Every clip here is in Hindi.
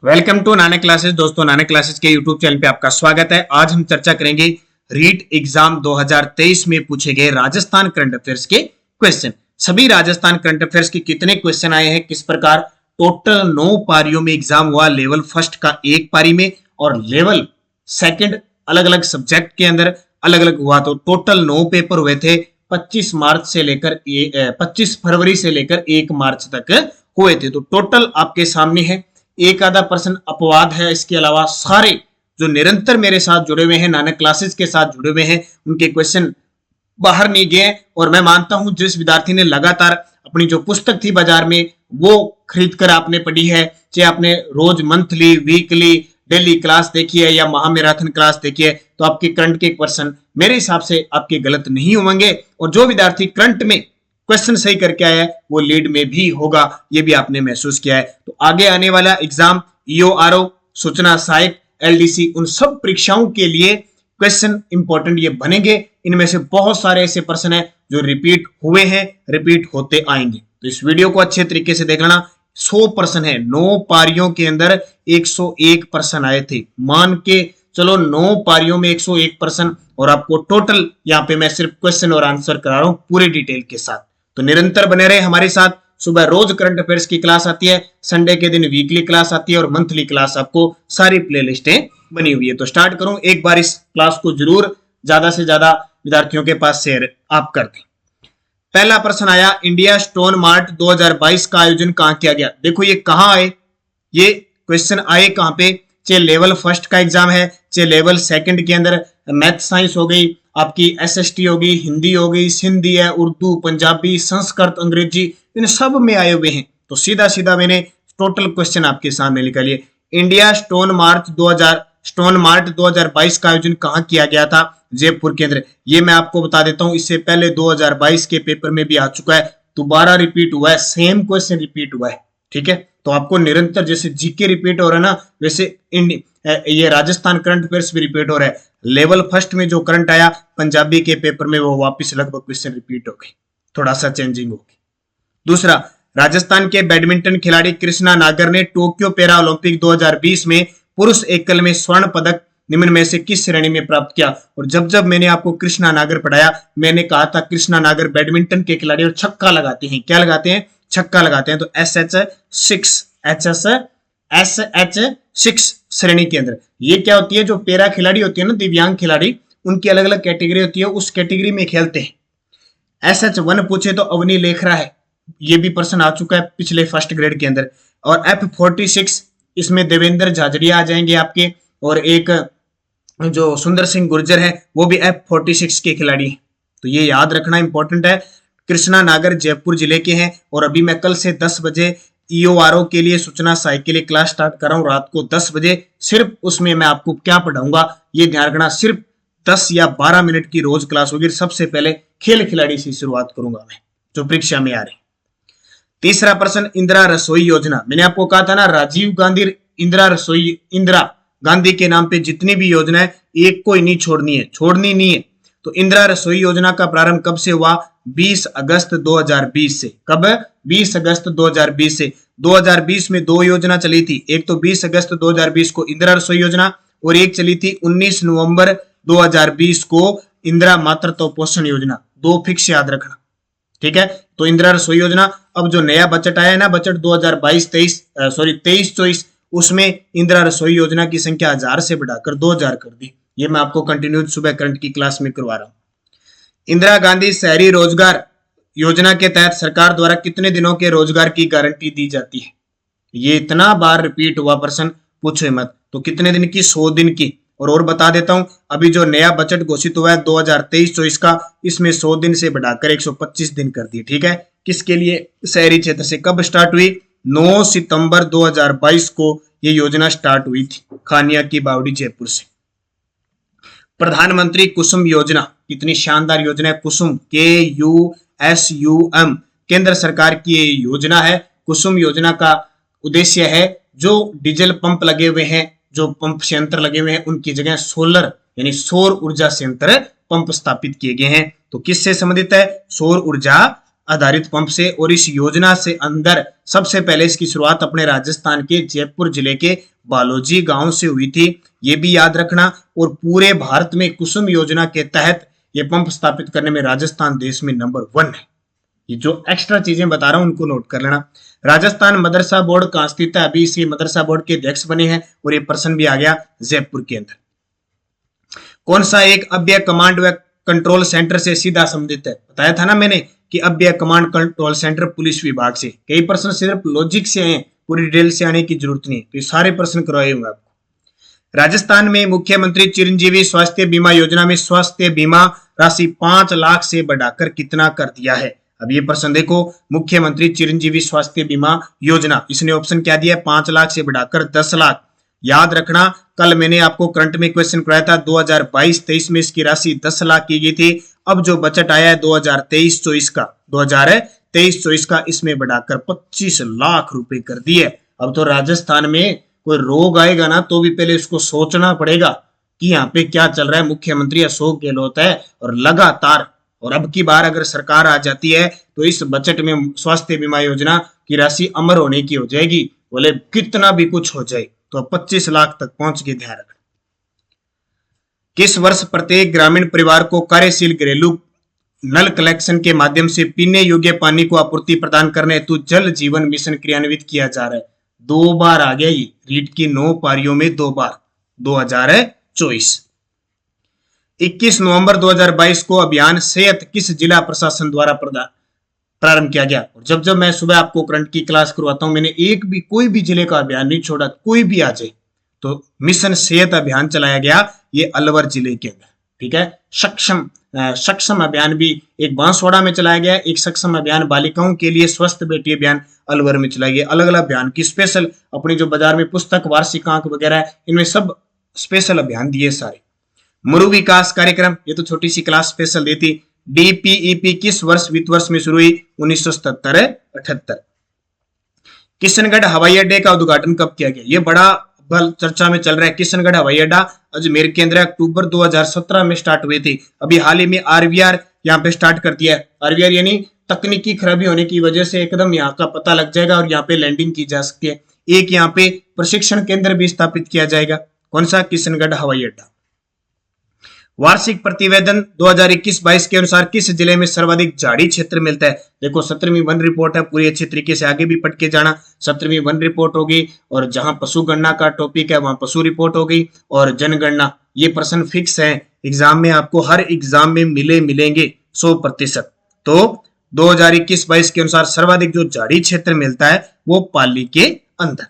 Welcome to Nanak classes. दोस्तों, नानक क्लासेस के यूट्यूब चैनल पे आपका स्वागत है। आज हम चर्चा करेंगे रीट एग्जाम 2023 में पूछे गए राजस्थान करंट अफेयर्स के क्वेश्चन। सभी राजस्थान करंट अफेयर्स के कितने क्वेश्चन आए हैं, किस प्रकार टोटल 9 पारियों में एग्जाम हुआ। लेवल फर्स्ट का एक पारी में और लेवल सेकंड अलग अलग सब्जेक्ट के अंदर अलग अलग हुआ। तो टोटल 9 पेपर हुए थे 25 फरवरी से लेकर 1 मार्च तक हुए थे। तो टोटल आपके सामने है। एक आधा % अपवाद है, इसके अलावा सारे जो निरंतर मेरे साथ जुड़े हुए हैं, नानक क्लासेस के साथ जुड़े हुए हैं, उनके क्वेश्चन बाहर नहीं गए। और मैं मानता हूं जिस विद्यार्थी ने लगातार अपनी जो पुस्तक थी बाजार में वो खरीद कर आपने पढ़ी है, चाहे आपने रोज मंथली वीकली डेली क्लास देखी है या महामैराथन क्लास देखी है, तो आपके करंट के क्वेश्चन मेरे हिसाब से आपके गलत नहीं होंगे। और जो विद्यार्थी करंट में क्वेश्चन सही करके आया है वो लीड में भी होगा, ये भी आपने महसूस किया है। तो आगे आने वाला एग्जाम ईओआरओ, सूचना सहायक, एलडीसी, उन सब परीक्षाओं के लिए क्वेश्चन इंपॉर्टेंट ये बनेंगे। इनमें से बहुत सारे ऐसे प्रश्न हैं जो रिपीट हुए हैं, रिपीट होते आएंगे। तो इस वीडियो को अच्छे तरीके से देख लेना। 100 प्रश्न है, 9 पारियों के अंदर 101 प्रश्न आए थे। मान के चलो 9 पारियों में 101 प्रश्न, और आपको टोटल यहाँ पे मैं सिर्फ क्वेश्चन और आंसर करा रहा हूं पूरे डिटेल के साथ। तो निरंतर बने रहे हमारे साथ। सुबह रोज करंट अफेयर्स की क्लास आती है, संडे के दिन वीकली क्लास आती है और मंथली क्लास आपको सारी प्लेलिस्टें बनी हुई है। तो स्टार्ट करूं, एक बार इस क्लास को जरूर ज्यादा से ज्यादा विद्यार्थियों के पास शेयर आप कर दें। पहला प्रश्न आया, इंडिया स्टोन मार्ट 2022 का आयोजन कहां किया गया। देखो ये कहां आए, ये क्वेश्चन आए कहां पे, चाहे लेवल फर्स्ट का एग्जाम है, चाहे लेवल सेकंड के अंदर मैथ साइंस हो गई, आपकी एसएसटी होगी, हिंदी होगी, सिंधी है, उर्दू, पंजाबी, संस्कृत, अंग्रेजी, इन सब में आए हुए हैं। तो सीधा सीधा मैंने टोटल क्वेश्चन आपके सामने लिखा लिए। इंडिया स्टोन मार्ट 2022 का आयोजन कहां किया गया था, जयपुर के अंदर। ये मैं आपको बता देता हूं, इससे पहले 2022 के पेपर में भी आ चुका है, दोबारा रिपीट हुआ है, सेम क्वेश्चन रिपीट हुआ है। ठीक है, तो आपको निरंतर जैसे जीके रिपीट हो रहा है ना, वैसे ये राजस्थान करंट अफेयर्स भी रिपीट हो रहा है। लेवल फर्स्ट में जो करंट आया पंजाबी के पेपर में, वो वापस लगभग क्वेश्चन रिपीट हो गए, थोड़ा सा चेंजिंग होगी। दूसरा, राजस्थान के बैडमिंटन खिलाड़ी कृष्णा नागर ने टोक्यो पैरा ओलंपिक 2020 में पुरुष एकल में स्वर्ण पदक निम्न में से किस श्रेणी में प्राप्त किया। और जब जब मैंने आपको कृष्णा नागर पढ़ाया, मैंने कहा था कृष्णा नागर बैडमिंटन के खिलाड़ी और छक्का लगाते हैं। क्या लगाते हैं? छक्का लगाते हैं। तो SH6 श्रेणी के अंदर ये क्या होती है, जो पैरा खिलाड़ी होती है ना, दिव्यांग खिलाड़ी, उनकी अलग अलग कैटेगरी होती है, उस कैटेगरी में खेलते हैं। SH1 पूछे तो अवनी लेखरा है, ये भी प्रश्न आ चुका है पिछले फर्स्ट ग्रेड के अंदर। और F46 इसमें देवेंद्र झाझड़िया आ जाएंगे आपके, और एक जो सुंदर सिंह गुर्जर है वो भी F46 के खिलाड़ी हैं। तो ये याद रखना इंपॉर्टेंट है। कृष्णा नागर जयपुर जिले के हैं, और अभी मैं कल से 10 बजे ईओआरओ के लिए, सूचना सहायक के लिए क्लास स्टार्ट कर रहा हूँ रात को 10 बजे। सिर्फ उसमें मैं आपको क्या पढ़ाऊंगा ये ध्यान रखना, सिर्फ 10 या 12 मिनट की रोज क्लास होगी। सबसे पहले खेल खिलाड़ी से शुरुआत करूंगा मैं, जो परीक्षा में आ रहे। तीसरा प्रश्न, इंदिरा रसोई योजना। मैंने आपको कहा था ना, राजीव गांधी इंदिरा गांधी के नाम पे जितनी भी योजना है एक कोई नहीं छोड़नी नहीं है। तो इंदिरा रसोई योजना का प्रारंभ कब से हुआ? 20 अगस्त 2020 से। कब? 20 अगस्त 2020 से। 2020 में 2 योजना चली थी, एक तो 20 अगस्त 2020 को इंदिरा रसोई योजना, और एक चली थी 19 नवंबर 2020 को इंदिरा मातृत्व पोषण योजना। 2 फिक्स याद रखना, ठीक है। तो इंदिरा रसोई योजना, अब जो नया बजट आया है ना, बजट 23-24, उसमें इंदिरा रसोई योजना की संख्या 1000 से बढ़ाकर 2000 कर दी। ये मैं आपको कंटिन्यू सुबह करंट की क्लास में करवा रहा हूं। इंदिरा गांधी शहरी रोजगार योजना के तहत सरकार द्वारा कितने दिनों के रोजगार की गारंटी दी जाती है? ये इतना बार रिपीट हुआ प्रश्न, पूछो मत। तो कितने दिन की? 100 दिन की। और बता देता हूं, अभी जो नया बजट घोषित हुआ है 2023-24 का, इसमें 100 दिन से बढ़ाकर 125 दिन कर दिए। ठीक है, किसके लिए? शहरी क्षेत्र से। कब स्टार्ट हुई? 9 सितंबर 2022 को ये योजना स्टार्ट हुई थी, खानिया की बावड़ी जयपुर से। प्रधानमंत्री कुसुम योजना, कितनी शानदार योजना है। कुसुम, KUSUM, केंद्र सरकार की ये योजना है। कुसुम योजना का उद्देश्य है जो डीजल पंप लगे हुए हैं, जो पंप संयंत्र लगे हुए हैं, उनकी जगह सोलर यानी सौर ऊर्जा संयंत्र पंप स्थापित किए गए हैं। तो किससे संबंधित है? सौर ऊर्जा आधारित पंप से। और इस योजना से अंदर सबसे पहले इसकी शुरुआत अपने राजस्थान के जयपुर जिले के बालोजी गांव से हुई थी, ये भी याद रखना। और पूरे भारत में कुसुम योजना के तहत ये पंप स्थापित करने में राजस्थान देश में नंबर 1 है। ये जो एक्स्ट्रा चीजें बता रहा हूं उनको नोट कर लेना। राजस्थान मदरसा बोर्ड कहां स्थित है? अभी इसी मदरसा बोर्ड के अध्यक्ष बने हैं और ये पर्सन भी आ गया जयपुर के अंदर। कौन सा एक अव्यय कमांड व कंट्रोल सेंटर से सीधा संबंधित है? बताया था ना मैंने कि अव्यय कमांड कंट्रोल सेंटर पुलिस विभाग से। कई प्रश्न सिर्फ लॉजिक से हैं, पूरी डिटेल से आने की जरूरत नहीं, तो ये सारे प्रश्न करवाए होंगे आपको। राजस्थान में मुख्यमंत्री चिरंजीवी स्वास्थ्य बीमा योजना में स्वास्थ्य बीमा राशि 5 लाख से बढ़ाकर कितना कर दिया है? अब ये प्रश्न देखो, मुख्यमंत्री चिरंजीवी स्वास्थ्य बीमा योजना, इसने ऑप्शन क्या दिया है? 5 लाख से बढ़ाकर 10 लाख। याद रखना, कल मैंने आपको करंट में क्वेश्चन कराया था, 2022-23 में इसकी राशि 10 लाख की गई थी। अब जो बजट आया है 2023-24 का, 2023-24 का, इसमें बढ़ाकर 25 लाख रुपए कर दिए। अब तो राजस्थान में कोई रोग आएगा ना तो भी पहले उसको सोचना पड़ेगा कि यहाँ पे क्या चल रहा है। मुख्यमंत्री अशोक गहलोत है और लगातार, और अब की बार अगर सरकार आ जाती है तो इस बजट में स्वास्थ्य बीमा योजना की राशि अमर होने की हो जाएगी। बोले कितना भी कुछ हो जाए तो 25 लाख तक पहुंच के ध्यान रखना। किस वर्ष प्रत्येक ग्रामीण परिवार को कार्यशील घरेलू नल कलेक्शन के माध्यम से पीने योग्य पानी को आपूर्ति प्रदान करने हेतु जल जीवन मिशन क्रियान्वित किया जा रहा है? 2 बार आ गया ये, रीट की 9 पारियों में 2 बार, 2024। 21 नवंबर 2022 को अभियान सेहत किस जिला प्रशासन द्वारा प्रारंभ किया गया? और जब जब मैं सुबह आपको करंट की क्लास करवाता हूं, मैंने एक भी कोई भी जिले का अभियान नहीं छोड़ा, कोई भी आ जाए। तो मिशन सेहत अभियान चलाया गया ये अलवर जिले के अंदर, ठीक है। सक्षम अभियान भी एक बांसवाड़ा में चलाया गया, एक सक्षम अभियान बालिकाओं के लिए स्वस्थ बेटी अभियान अलवर में चलाया गया। अलग अलग अभियान की स्पेशल, अपनी जो बाजार में पुस्तक वार्षिकांक वगैरह है, इनमें सब स्पेशल अभियान दिए सारे। मरु विकास कार्यक्रम, ये तो छोटी सी क्लास स्पेशल दी थी। डीपीईपी किस वर्ष वित्त वर्ष में शुरू हुई? 1977-78। किशनगढ़ हवाई अड्डे का उद्घाटन कब किया गया? ये बड़ा बल चर्चा में चल रहा है। किशनगढ़ हवाई अड्डा अजमेर के अंदर अक्टूबर 2017 में स्टार्ट हुई थी। अभी हाल ही में आरवीआर यहाँ पे स्टार्ट कर दिया है। आरवीआर यानी तकनीकी खराबी होने की वजह से एकदम यहाँ का पता लग जाएगा और यहाँ पे लैंडिंग की जा सकती है। एक यहाँ पे प्रशिक्षण केंद्र भी स्थापित किया जाएगा। कौन सा? किशनगढ़ हवाई अड्डा। वार्षिक प्रतिवेदन 2021-22 के अनुसार किस जिले में सर्वाधिक झाड़ी क्षेत्र मिलता है? देखो 17वीं वन रिपोर्ट है, पूरी अच्छी तरीके से आगे भी पढ़ के जाना। 17वीं वन रिपोर्ट होगी और जहां पशु गणना का टॉपिक है वहां पशु रिपोर्ट होगी और जनगणना। ये प्रश्न फिक्स है, एग्जाम में आपको हर एग्जाम में मिलेंगे 100%। तो 2021-22 के अनुसार सर्वाधिक जो झाड़ी क्षेत्र मिलता है वो पाली के अंदर।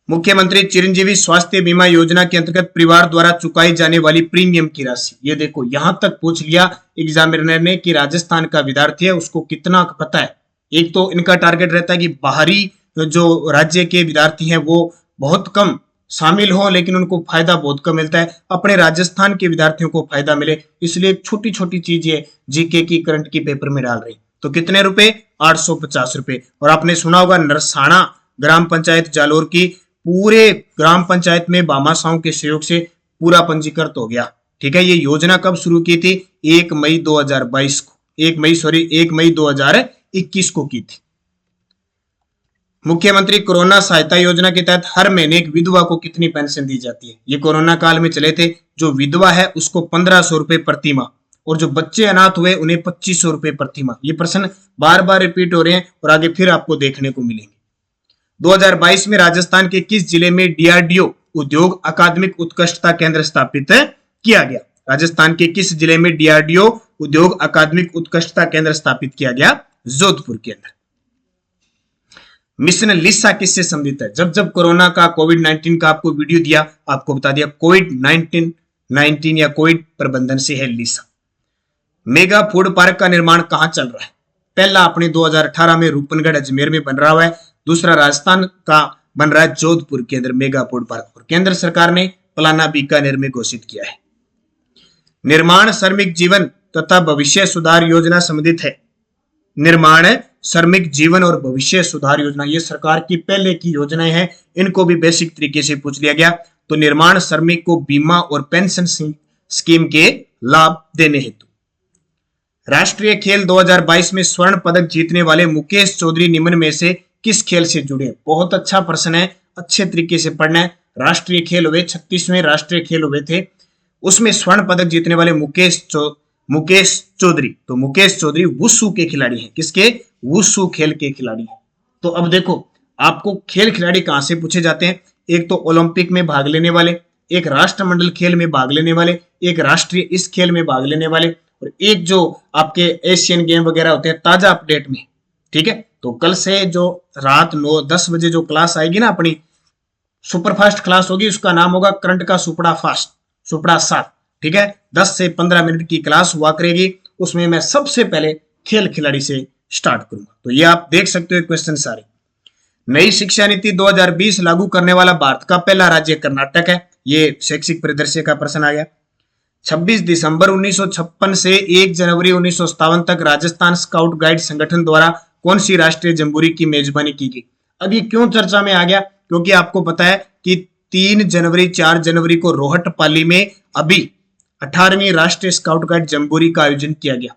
मुख्यमंत्री चिरंजीवी स्वास्थ्य बीमा योजना के अंतर्गत परिवार द्वारा चुकाई जाने वाली प्रीमियम की राशि, ये देखो यहां तक पूछ लिया एग्जामिनर ने कि राजस्थान का विद्यार्थी है उसको कितना पता है। एक तो इनका टारगेट रहता है कि बाहरी जो राज्य के विद्यार्थी हैं वो बहुत कम शामिल हो, लेकिन उनको फायदा बहुत कम मिलता है, अपने राजस्थान के विद्यार्थियों को फायदा मिले, इसलिए छोटी छोटी चीजें जीके की करंट की पेपर में डाल रही। तो कितने रुपए? 850 रुपए। और आपने सुना होगा नरसाना ग्राम पंचायत जालोर की पूरे ग्राम पंचायत में भामाशाहों के सहयोग से पूरा पंजीकृत हो गया, ठीक है। ये योजना कब शुरू की थी? 1 मई 2022 को, 1 मई 2021 को की थी। मुख्यमंत्री कोरोना सहायता योजना के तहत हर महीने एक विधवा को कितनी पेंशन दी जाती है? ये कोरोना काल में चले थे। जो विधवा है उसको 1500 रुपए प्रति माह, और जो बच्चे अनाथ हुए उन्हें 2500 रुपए प्रति माह। ये प्रश्न बार बार रिपीट हो रहे हैं और आगे फिर आपको देखने को मिलेंगे। 2022 में राजस्थान के किस जिले में डीआरडीओ उद्योग अकादमिक उत्कृष्टता केंद्र स्थापित किया गया? राजस्थान के किस जिले में डीआरडीओ उद्योग अकादमिक उत्कृष्टता केंद्र स्थापित किया गया? जोधपुर के अंदर। मिशन लिसा किससे संबंधित है? जब जब कोरोना का कोविड-19 का आपको वीडियो दिया, आपको बता दिया कोविड-19 या कोविड प्रबंधन से है लिसा। मेगा फूड पार्क का निर्माण कहां चल रहा है? पहला अपने 2018 में रूपनगढ़ अजमेर में बन रहा है, दूसरा राजस्थान का बन रहा है जोधपुर के अंदर मेगा फूड पार्क पर। केंद्र सरकार ने पलाना बीकानेर में घोषित किया है। निर्माण श्रमिक जीवन तथा भविष्य सुधार योजना संबंधित है। निर्माण श्रमिक जीवन और भविष्य सुधार योजना, ये सरकार की पहले की योजनाएं हैं, इनको भी बेसिक तरीके से पूछ लिया गया। तो निर्माण श्रमिक को बीमा और पेंशन स्कीम के लाभ देने हेतु। राष्ट्रीय खेल 2022 में स्वर्ण पदक जीतने वाले मुकेश चौधरी निम्न में से किस खेल से जुड़े? बहुत अच्छा प्रश्न है, अच्छे तरीके से पढ़ना है। राष्ट्रीय खेल हुए, 36वें राष्ट्रीय खेल हुए थे, उसमें स्वर्ण पदक जीतने वाले मुकेश चौधरी, तो मुकेश चौधरी वुशु के खिलाड़ी हैं। किसके? वुशु खेल के खिलाड़ी हैं। तो अब देखो आपको खेल खिलाड़ी कहां से पूछे जाते हैं? एक तो ओलंपिक में भाग लेने वाले, एक राष्ट्रमंडल खेल में भाग लेने वाले, एक राष्ट्रीय इस खेल में भाग लेने वाले, और एक जो आपके एशियन गेम वगैरह होते हैं ताजा अपडेट में। ठीक है, तो कल से जो रात 9-10 बजे जो क्लास आएगी ना अपनी सुपरफास्ट क्लास होगी, उसका नाम होगा करंट का सुपड़ा सात। ठीक है, 10 से 15 मिनट की क्लास हुआ करेगी, उसमें मैं सबसे पहले खेल खिलाड़ी से स्टार्ट करूंगा। तो ये आप देख सकते हो क्वेश्चन सारे। नई शिक्षा नीति 2020 लागू करने वाला भारत का पहला राज्य कर्नाटक है। ये शैक्षिक परिदृश्य का प्रश्न आ गया। 26 दिसंबर 1956 से 1 जनवरी 1957 तक राजस्थान स्काउट गाइड संगठन द्वारा कौन सी राष्ट्रीय जम्बूरी की मेजबानी की गई? अब ये क्यों चर्चा में आ गया? क्योंकि आपको पता है कि 3 जनवरी 4 जनवरी को रोहटपाली में अभी 18वीं राष्ट्रीय स्काउट गाइड जम्बूरी का आयोजन किया गया।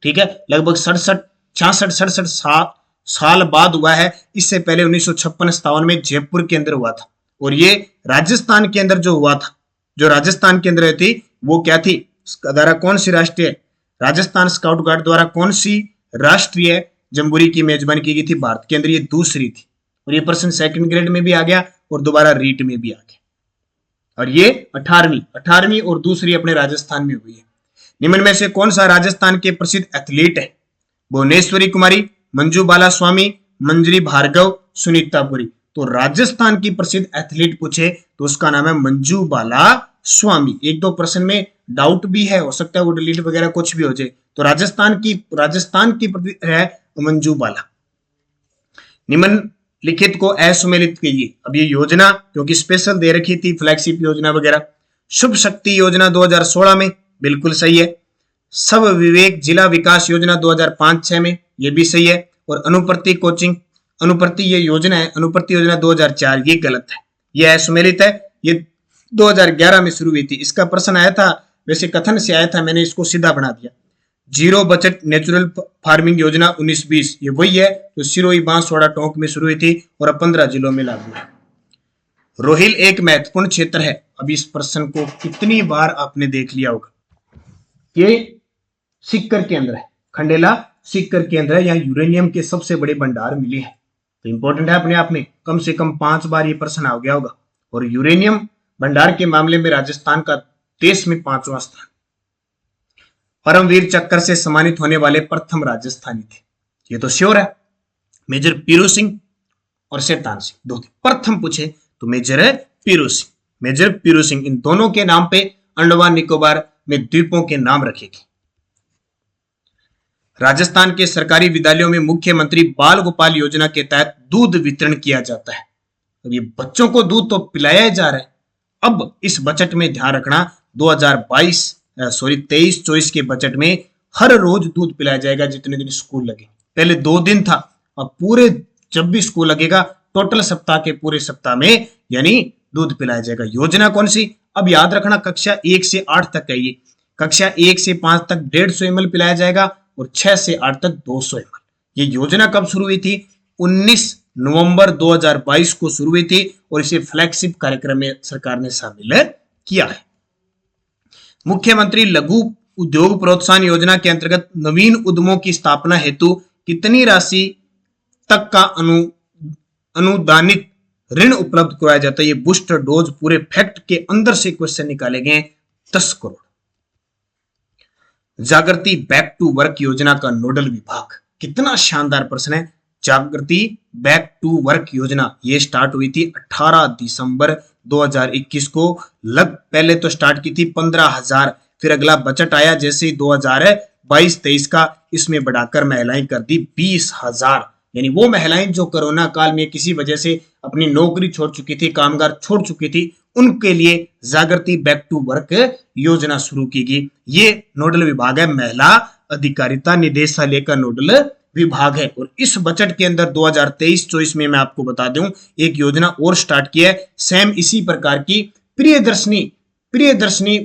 ठीक है, लगभग 66 साल बाद हुआ है। इससे पहले 1956-57 में जयपुर के अंदर हुआ था, और ये राजस्थान के अंदर जो हुआ था, जो राजस्थान के अंदर थी वो क्या थी? द्वारा कौन सी राष्ट्रीय राजस्थान स्काउट गाइड द्वारा कौन सी राष्ट्रीय जम्बूरी की मेजबानी की गई थी? भारत के अंदर ये दूसरी थी, और ये प्रश्न सेकंड ग्रेड में भी आ गया और दोबारा रीट में भी आ गया। और ये 18वीं और दूसरी अपने राजस्थान में हुई है। निम्न में से कौन सा राजस्थान के प्रसिद्ध एथलीट है? भुवनेश्वरी कुमारी, मंजू बाला स्वामी, मंजरी भार्गव, सुनीता पुरी। तो राजस्थान की प्रसिद्ध एथलीट पूछे तो उसका नाम है मंजू बाला स्वामी। एक दो प्रश्न में डाउट भी है, हो सकता है वो डिलीट वगैरह कुछ भी हो जाए। तो राजस्थान की है मंजू बाला। निम्नलिखित को असुमेलित कीजिए। अब ये योजना क्योंकि स्पेशल दे रखी थी, फ्लैगशिप योजना वगैरह। शुभ शक्ति योजना 2016 में, बिल्कुल सही है। सब विवेक जिला विकास योजना 2005-6 में, ये भी सही है। और अनुप्रति ये योजना है, अनुप्रति योजना 2004, ये गलत है, ये असुमेलित है। ये 2011 में शुरू हुई थी। इसका प्रश्न आया था, वैसे कथन से आया था, मैंने इसको सीधा बना दिया। जीरो बजट नेचुरल फार्मिंग योजना 19-20, ये वही है जो सिरोही, बांसवाड़ा, टोंक में शुरू हुई थी और अब 15 जिलों में लागू है। रोहिल एक महत्वपूर्ण क्षेत्र है। अब इस प्रश्न को कितनी बार आपने देख लिया होगा। ये सिक्कर के अंदर है, खंडेला सिक्कर के अंदर है, यहाँ यूरेनियम के सबसे बड़े भंडार मिले हैं। तो इंपॉर्टेंट है अपने आप में, कम से कम 5 बार ये प्रश्न आ गया होगा। और यूरेनियम भंडार के मामले में राजस्थान का देश में 5वां स्थान। परमवीर चक्र से सम्मानित होने वाले प्रथम राजस्थानी थे, ये तो श्योर है, मेजर पीरू सिंह और शैतान सिंह, दो थे। प्रथम पूछे तो मेजर पीरू सिंह, इन दोनों के नाम पे अंडमान निकोबार में द्वीपों के नाम रखे गए। राजस्थान के सरकारी विद्यालयों में मुख्यमंत्री बाल गोपाल योजना के तहत दूध वितरण किया जाता है। अब ये बच्चों को दूध तो पिलाया जा रहा है। अब इस बजट में ध्यान रखना, 23-24 के बजट में हर रोज दूध पिलाया जाएगा जितने दिन स्कूल लगे। पहले 2 दिन था, अब पूरे जब भी स्कूल लगेगा टोटल सप्ताह के पूरे सप्ताह में यानी दूध पिलाया जाएगा। योजना कौन सी? अब याद रखना, कक्षा 1 से 8 तक है ये। कक्षा 1 से 5 तक 150 ml पिलाया जाएगा और 6 से 8 तक 200 ml। ये योजना कब शुरू हुई थी? 19 नवंबर 2022 को शुरू हुई थी और इसे फ्लैगशिप कार्यक्रम में सरकार ने शामिल किया है। मुख्यमंत्री लघु उद्योग प्रोत्साहन योजना के अंतर्गत नवीन उद्यमों की स्थापना हेतु कितनी राशि तक का अनुदानित ऋण उपलब्ध कराया जाता है? ये बूस्टर डोज पूरे फैक्ट के अंदर से क्वेश्चन निकाले गए, 10 करोड़। जागृति बैक टू वर्क योजना का नोडल विभाग, कितना शानदार प्रश्न है। जागृति बैक टू वर्क योजना ये स्टार्ट हुई थी 18 दिसंबर 2021 को। पहले तो स्टार्ट की थी 15,000, फिर अगला बजट आया जैसे ही 2022-23 का, इसमें बढ़ाकर महिलाएं कर दी 20,000। यानी वो महिलाएं जो कोरोना काल में किसी वजह से अपनी नौकरी छोड़ चुकी थी, कामगार छोड़ चुकी थी, उनके लिए जागृति बैक टू वर्क योजना शुरू की गई। ये नोडल विभाग है, महिला अधिकारिता निदेशालय का नोडल विभाग है। और इस बजट के अंदर 2023-24 में मैं आपको बता दूं एक योजना और स्टार्ट की है, सेम इसी प्रकार की, प्रियदर्शनी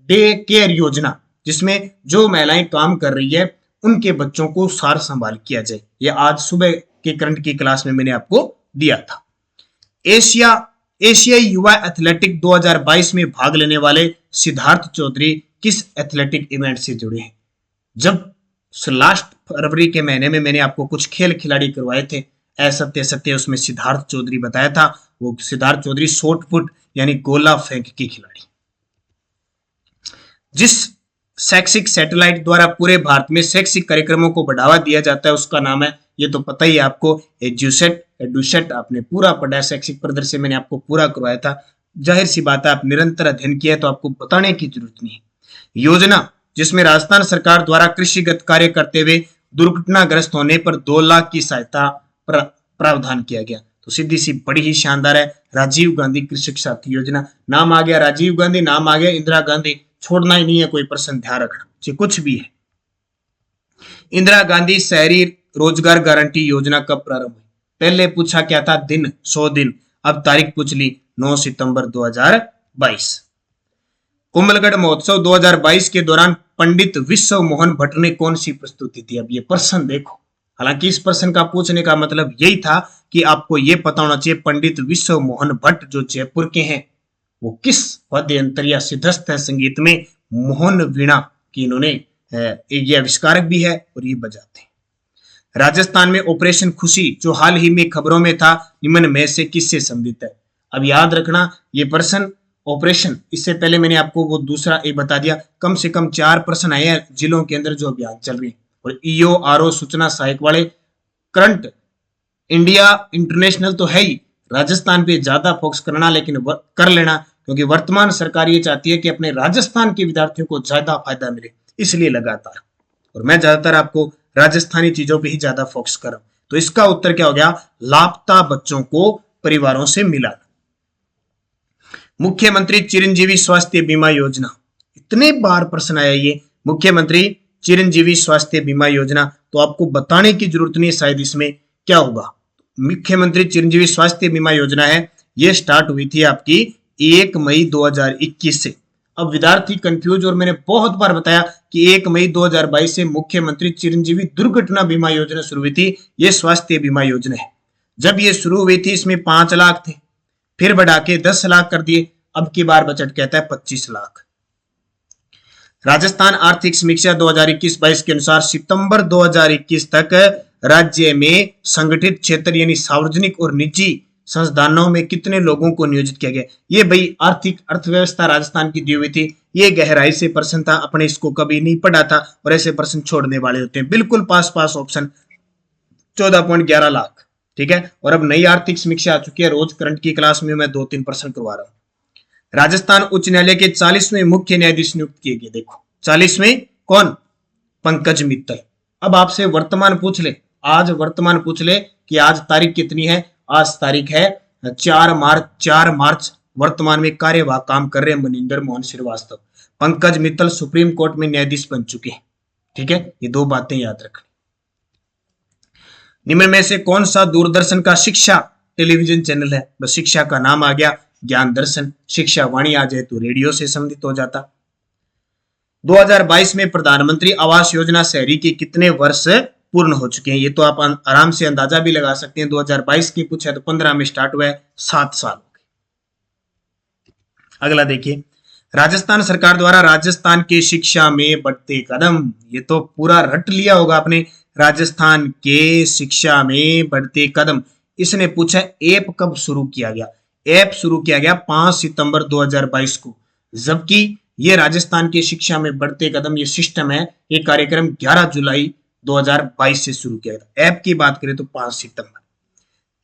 डे केयर योजना, जिसमें जो महिलाएं काम कर रही है उनके बच्चों को सार संभाल किया जाए। ये आज सुबह के करंट की क्लास में मैंने आपको दिया था। एशिया एशियाई युवा एथलेटिक 2022 में भाग लेने वाले सिद्धार्थ चौधरी किस एथलेटिक इवेंट से जुड़े हैं? जब लास्ट फरवरी के महीने में मैंने आपको कुछ खेल खिलाड़ी करवाए थे, असत्य सत्य, उसमें सिद्धार्थ चौधरी बताया था। वो सिद्धार्थ चौधरी शॉर्ट पुट यानी गोला फेंक के खिलाड़ी। जिस शैक्षिक सैटेलाइट द्वारा पूरे भारत में शैक्षिक कार्यक्रमों को बढ़ावा दिया जाता है उसका नाम है, ये तो पता ही है आपको, एडुसेट। आपने पूरा पढ़ा, शैक्षिक प्रदर्शन मैंने आपको पूरा करवाया था। जाहिर सी बात है, आप निरंतर अध्ययन किया तो आपको बताने की जरूरत नहीं है। योजना जिसमें राजस्थान सरकार द्वारा कृषिगत कार्य करते हुए दुर्घटनाग्रस्त होने पर 2 लाख की सहायता प्रावधान किया गया, तो सीधी सी बड़ी ही शानदार है, राजीव गांधी कृषक साथी योजना। नाम आ गया राजीव गांधी, नाम आ गया इंदिरा गांधी, छोड़ना ही नहीं है कोई प्रश्न, ध्यान रखना चाहे कुछ भी है। इंदिरा गांधी शहरी रोजगार गारंटी योजना कब प्रारंभ हुई? पहले पूछा क्या था? दिन, 100 दिन। अब तारीख पूछ ली, 9 सितंबर 2022। कुंभलगढ़ महोत्सव 2022 के दौरान पंडित विश्व मोहन भट्ट ने कौन सी प्रस्तुति दी? अब ये प्रश्न देखो, हालांकि इस प्रश्न का पूछने का मतलब यही था कि आपको ये पता होना चाहिए पंडित विश्व मोहन भट्ट जो जयपुर के हैं वो किस वाद्य यंत्र या सिद्धस्थ है संगीत में, मोहन वीणा की इन्होंने ये आविष्कारक भी है और ये बजाते हैं। राजस्थान में ऑपरेशन खुशी जो हाल ही में खबरों में था, निम्न में से किससे संबंधित है? अब याद रखना ये प्रश्न ऑपरेशन, इससे पहले मैंने आपको वो दूसरा एक बता दिया, कम से कम 4 प्रश्न आए हैं जिलों के अंदर जो अभियान चल रहे हैं। और ईओ आरओ सूचना सहायक वाले करंट इंडिया इंटरनेशनल तो है ही, राजस्थान पे ज्यादा फोकस करना लेकिन कर लेना, क्योंकि वर्तमान सरकार ये चाहती है कि अपने राजस्थान के विद्यार्थियों को ज्यादा फायदा मिले, इसलिए लगातार, और मैं ज्यादातर आपको राजस्थानी चीजों पे ही ज्यादा फोकस कर रहा हूं। तो इसका उत्तर क्या हो गया? लापता बच्चों को परिवारों से मिलाना। मुख्यमंत्री चिरंजीवी स्वास्थ्य बीमा योजना, इतने बार प्रश्न आया ये, मुख्यमंत्री चिरंजीवी स्वास्थ्य बीमा योजना, तो आपको बताने की जरूरत नहीं शायद इसमें क्या होगा। मुख्यमंत्री चिरंजीवी स्वास्थ्य बीमा योजना है, ये स्टार्ट हुई थी आपकी 1 मई 2021 से। अब विद्यार्थी कंफ्यूज, और मैंने बहुत बार बताया कि 1 मई 2022 से मुख्यमंत्री चिरंजीवी दुर्घटना बीमा योजना शुरू हुई थी। ये स्वास्थ्य बीमा योजना है। जब ये शुरू हुई थी इसमें 5 लाख थे, फिर बढ़ा के 10 लाख कर दिए, अब की बार बजट कहता है 25 लाख। राजस्थान आर्थिक समीक्षा 2021-22 के अनुसार सितंबर 2021 तक राज्य में संगठित क्षेत्र यानी सार्वजनिक और निजी संस्थानों में कितने लोगों को नियोजित किया गया? ये भाई आर्थिक अर्थव्यवस्था राजस्थान की दी हुई थी, ये गहराई से प्रश्न था, अपने इसको कभी नहीं पढ़ा था और ऐसे प्रश्न छोड़ने वाले होते हैं। बिल्कुल पास ऑप्शन 14.11 लाख, ठीक है। और अब नई आर्थिक समीक्षा आ चुकी है, रोज करंट की क्लास में मैं 2-3 प्रश्न करवा रहा हूं। राजस्थान उच्च न्यायालय के 40वें मुख्य न्यायाधीश नियुक्त किए गए। देखो 40वें कौन? पंकज मित्तल। अब आपसे वर्तमान पूछ ले, आज वर्तमान पूछ ले कि आज तारीख कितनी है? आज तारीख है 4 मार्च। वर्तमान में कार्यवाहक काम कर रहे हैं मनिंदर मोहन श्रीवास्तव। पंकज मित्तल सुप्रीम कोर्ट में न्यायाधीश बन चुके हैं, ठीक है। ये 2 बातें याद रखनी। निम्न में से कौन सा दूरदर्शन का शिक्षा टेलीविजन चैनल है? बस शिक्षा का नाम आ गया, ज्ञान दर्शन। शिक्षा वाणी आ जाए तो रेडियो से संबंधित हो जाता। 2022 में प्रधानमंत्री आवास योजना शहरी के कितने वर्ष पूर्ण हो चुके हैं? ये तो आप आराम से अंदाजा भी लगा सकते हैं। 2022 की पूछा तो 15 में स्टार्ट हुआ है, 7 साल हो गए। अगला देखिए, राजस्थान सरकार द्वारा राजस्थान के शिक्षा में बढ़ते कदम। ये तो पूरा रट लिया होगा आपने, राजस्थान के शिक्षा में बढ़ते कदम। इसने पूछा ऐप कब शुरू किया गया? ऐप शुरू किया गया 5 सितंबर 2022 को, जबकि ये राजस्थान की शिक्षा में बढ़ते कदम ये सिस्टम है, ये कार्यक्रम 11 जुलाई 2022 से शुरू किया गया। ऐप की बात करें तो 5 सितंबर।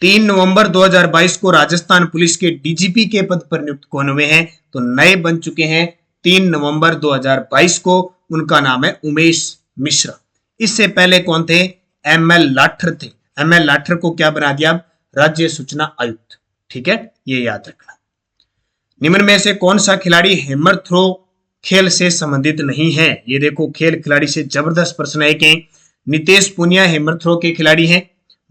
3 नवंबर 2022 को राजस्थान पुलिस के डीजीपी के पद पर नियुक्त कौन हुए हैं? तो नए बन चुके हैं 3 नवंबर 2022 को, उनका नाम है उमेश मिश्रा। इससे पहले कौन थे? एमएल लाठर थे। एमएल लाठर को क्या बना दिया? राज्य सूचना आयुक्त, ठीक है, ये याद रखना। निम्न में से कौन सा खिलाड़ी हैमर थ्रो खेल से संबंधित नहीं है? ये देखो खेल खिलाड़ी से जबरदस्त प्रश्न है कि नितेश पुनिया हैमर थ्रो के खिलाड़ी हैं।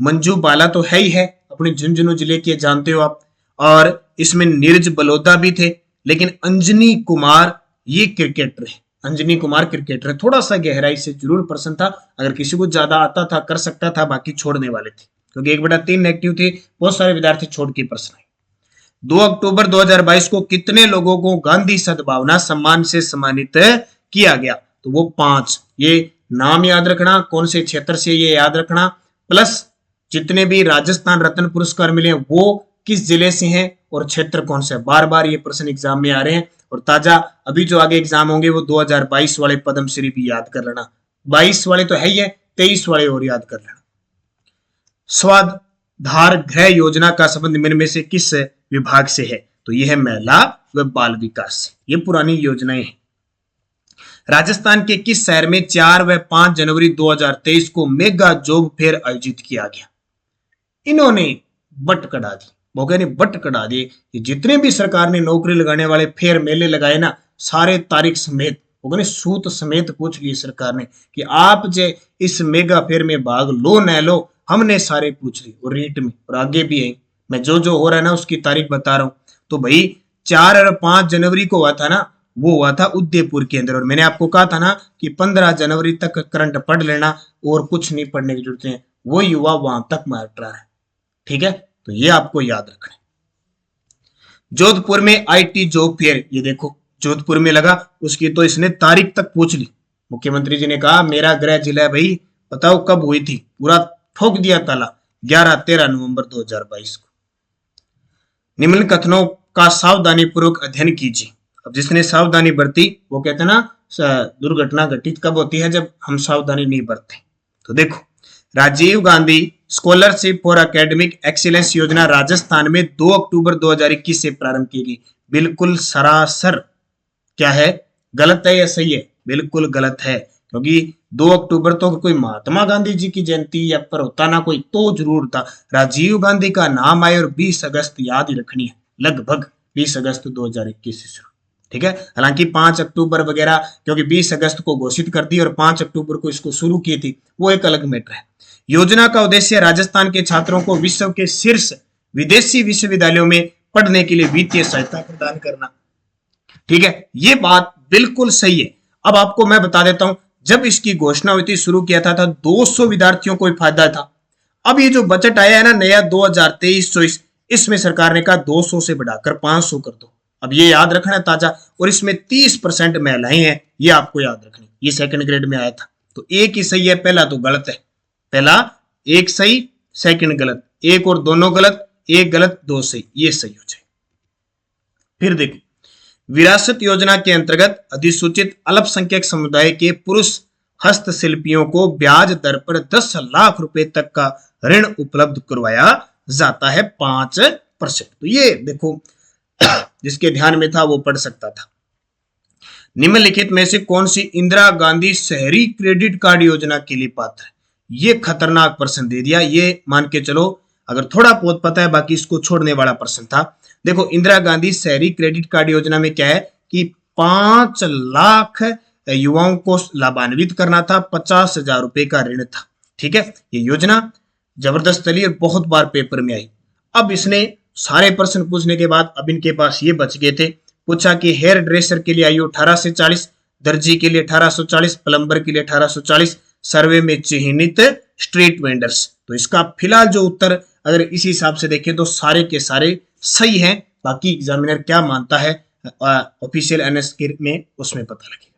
मंजू बाला तो है ही है, अपने झुंझुनू जिले के जानते हो आप, और इसमें नीरज बलोदा भी थे। लेकिन अंजनी कुमार ये क्रिकेटर है, अंजनी कुमार क्रिकेटर है। थोड़ा सा गहराई से जरूर प्रश्न था, अगर किसी को ज्यादा आता था कर सकता था, बाकी छोड़ने वाले थे क्योंकि 1/3 नेगेटिव थे, बहुत सारे विद्यार्थी छोड़ के प्रश्न आए। 2 अक्टूबर 2022 को कितने लोगों को गांधी सद्भावना सम्मान से सम्मानित किया गया? तो वो 5। ये नाम याद रखना, कौन से क्षेत्र से ये याद रखना, प्लस जितने भी राजस्थान रत्न पुरस्कार मिले वो किस जिले से हैं और क्षेत्र कौन सा है। बार बार ये प्रश्न एग्जाम में आ रहे हैं। और ताजा अभी जो आगे एग्जाम होंगे वो 2022 वाले पद्मश्री भी याद कर लेना। 22 वाले तो है ही है, 23 वाले और याद कर लेना। स्वाधार गृह योजना का संबंध निम्न में से किस विभाग से है? तो यह है महिला व बाल विकास से। ये पुरानी योजनाएं हैं। राजस्थान के किस शहर में 4 व 5 जनवरी 2023 को मेगा जॉब फेयर आयोजित किया गया? इन्होंने बट कढ़ा दी, मौके ने बट कढ़ा दिए। ये जितने भी सरकार ने नौकरी लगाने वाले फेयर मेले लगाए ना, सारे तारीख समेत, सूत समेत पूछ लिए सरकार ने कि आप जे इस मेगा फेयर में भाग लो न लो। हमने सारे पूछ ली और रेट में, और आगे भी है। मैं जो जो हो रहा है ना उसकी तारीख बता रहा हूं। तो भाई 4 और 5 जनवरी को हुआ था ना, वो हुआ था उदयपुर के अंदर। और मैंने आपको कहा था ना कि 15 जनवरी तक करंट पढ़ लेना और कुछ नहीं पढ़ने की जरूरत है। वो युवा वहां तक मार रहा है। ठीक है, तो ये आपको याद रखना है। जोधपुर में आईटी जॉब फेयर, ये देखो जोधपुर में लगा, उसकी तो इसने तारीख तक पूछ ली। मुख्यमंत्री जी ने कहा मेरा गृह जिला है भाई, बताओ कब हुई थी, पूरा ठोक दिया ताला। 11-13 नवंबर 2022 को। निम्न कथनों का सावधानी पूर्वक अध्ययन कीजिए। अब जिसने सावधानी बरती वो कहते हैं ना, दुर्घटना घटित कब होती है? जब हम सावधानी नहीं बरते। तो देखो, Rajiv Gandhi scholarship for academic excellence योजना राजस्थान में 2 अक्टूबर 2021 से प्रारंभ की गई। बिल्कुल सरासर क्या है, गलत है या सही है? बिल्कुल गलत है, क्योंकि 2 अक्टूबर तो कोई महात्मा गांधी जी की जयंती या पर होता ना कोई तो जरूर था। राजीव गांधी का नाम आए और 20 अगस्त याद ही रखनी है, लगभग 20 अगस्त 2021 से शुरू। ठीक है, हालांकि 5 अक्टूबर वगैरह क्योंकि 20 अगस्त को घोषित कर दी और 5 अक्टूबर को इसको शुरू की थी, वो एक अलग मैटर है। योजना का उद्देश्य राजस्थान के छात्रों को विश्व के शीर्ष विदेशी विश्वविद्यालयों में पढ़ने के लिए वित्तीय सहायता प्रदान करना। ठीक है, ये बात बिल्कुल सही है। अब आपको मैं बता देता हूं, जब इसकी घोषणा हुई थी, शुरू किया था 200 विद्यार्थियों को फायदा था। अब ये जो बजट आया है ना नया 2023-24, इसमें सरकार ने कहा 200 से बढ़ाकर 500 कर दो। अब ये याद रखना है ताजा, और इसमें 30% महिलाएं हैं, ये आपको याद रखनी। ये सेकंड ग्रेड में आया था, तो एक ही सही है, पहला तो गलत है। पहला एक सही, सेकंड गलत, एक और दोनों गलत, एक गलत, 2 सही, ये सही हो जाए। फिर देखो, विरासत योजना के अंतर्गत अधिसूचित अल्पसंख्यक समुदाय के पुरुष हस्तशिल्पियों को ब्याज दर पर 10 लाख रुपए तक का ऋण उपलब्ध करवाया जाता है 5%। तो ये देखो, जिसके ध्यान में था वो पढ़ सकता था। निम्नलिखित में से कौन सी इंदिरा गांधी शहरी क्रेडिट कार्ड योजना के लिए पात्र है? ये खतरनाक प्रश्न दे दिया। ये मान के चलो अगर थोड़ा बहुत पता है, बाकी इसको छोड़ने वाला प्रश्न था। देखो, इंदिरा गांधी शहरी क्रेडिट कार्ड योजना में क्या है कि 5 लाख युवाओं को लाभान्वित करना था, 50,000 रुपए का ऋण था। ठीक है, ये योजना जबरदस्त चली और बहुत बार पेपर में आई। अब इसने सारे प्रश्न पूछने के बाद अब इनके पास ये बच गए थे। पूछा कि हेयर ड्रेसर के लिए आयु 18 से 40, दर्जी के लिए 1840, प्लम्बर के लिए 1840, सर्वे में चिन्हित स्ट्रीट वेंडर्स। तो इसका फिलहाल जो उत्तर अगर इसी हिसाब से देखें तो सारे के सारे सही हैं। बाकी एग्जामिनर क्या मानता है ऑफिशियल एनएसके में, उसमें पता लगेगा।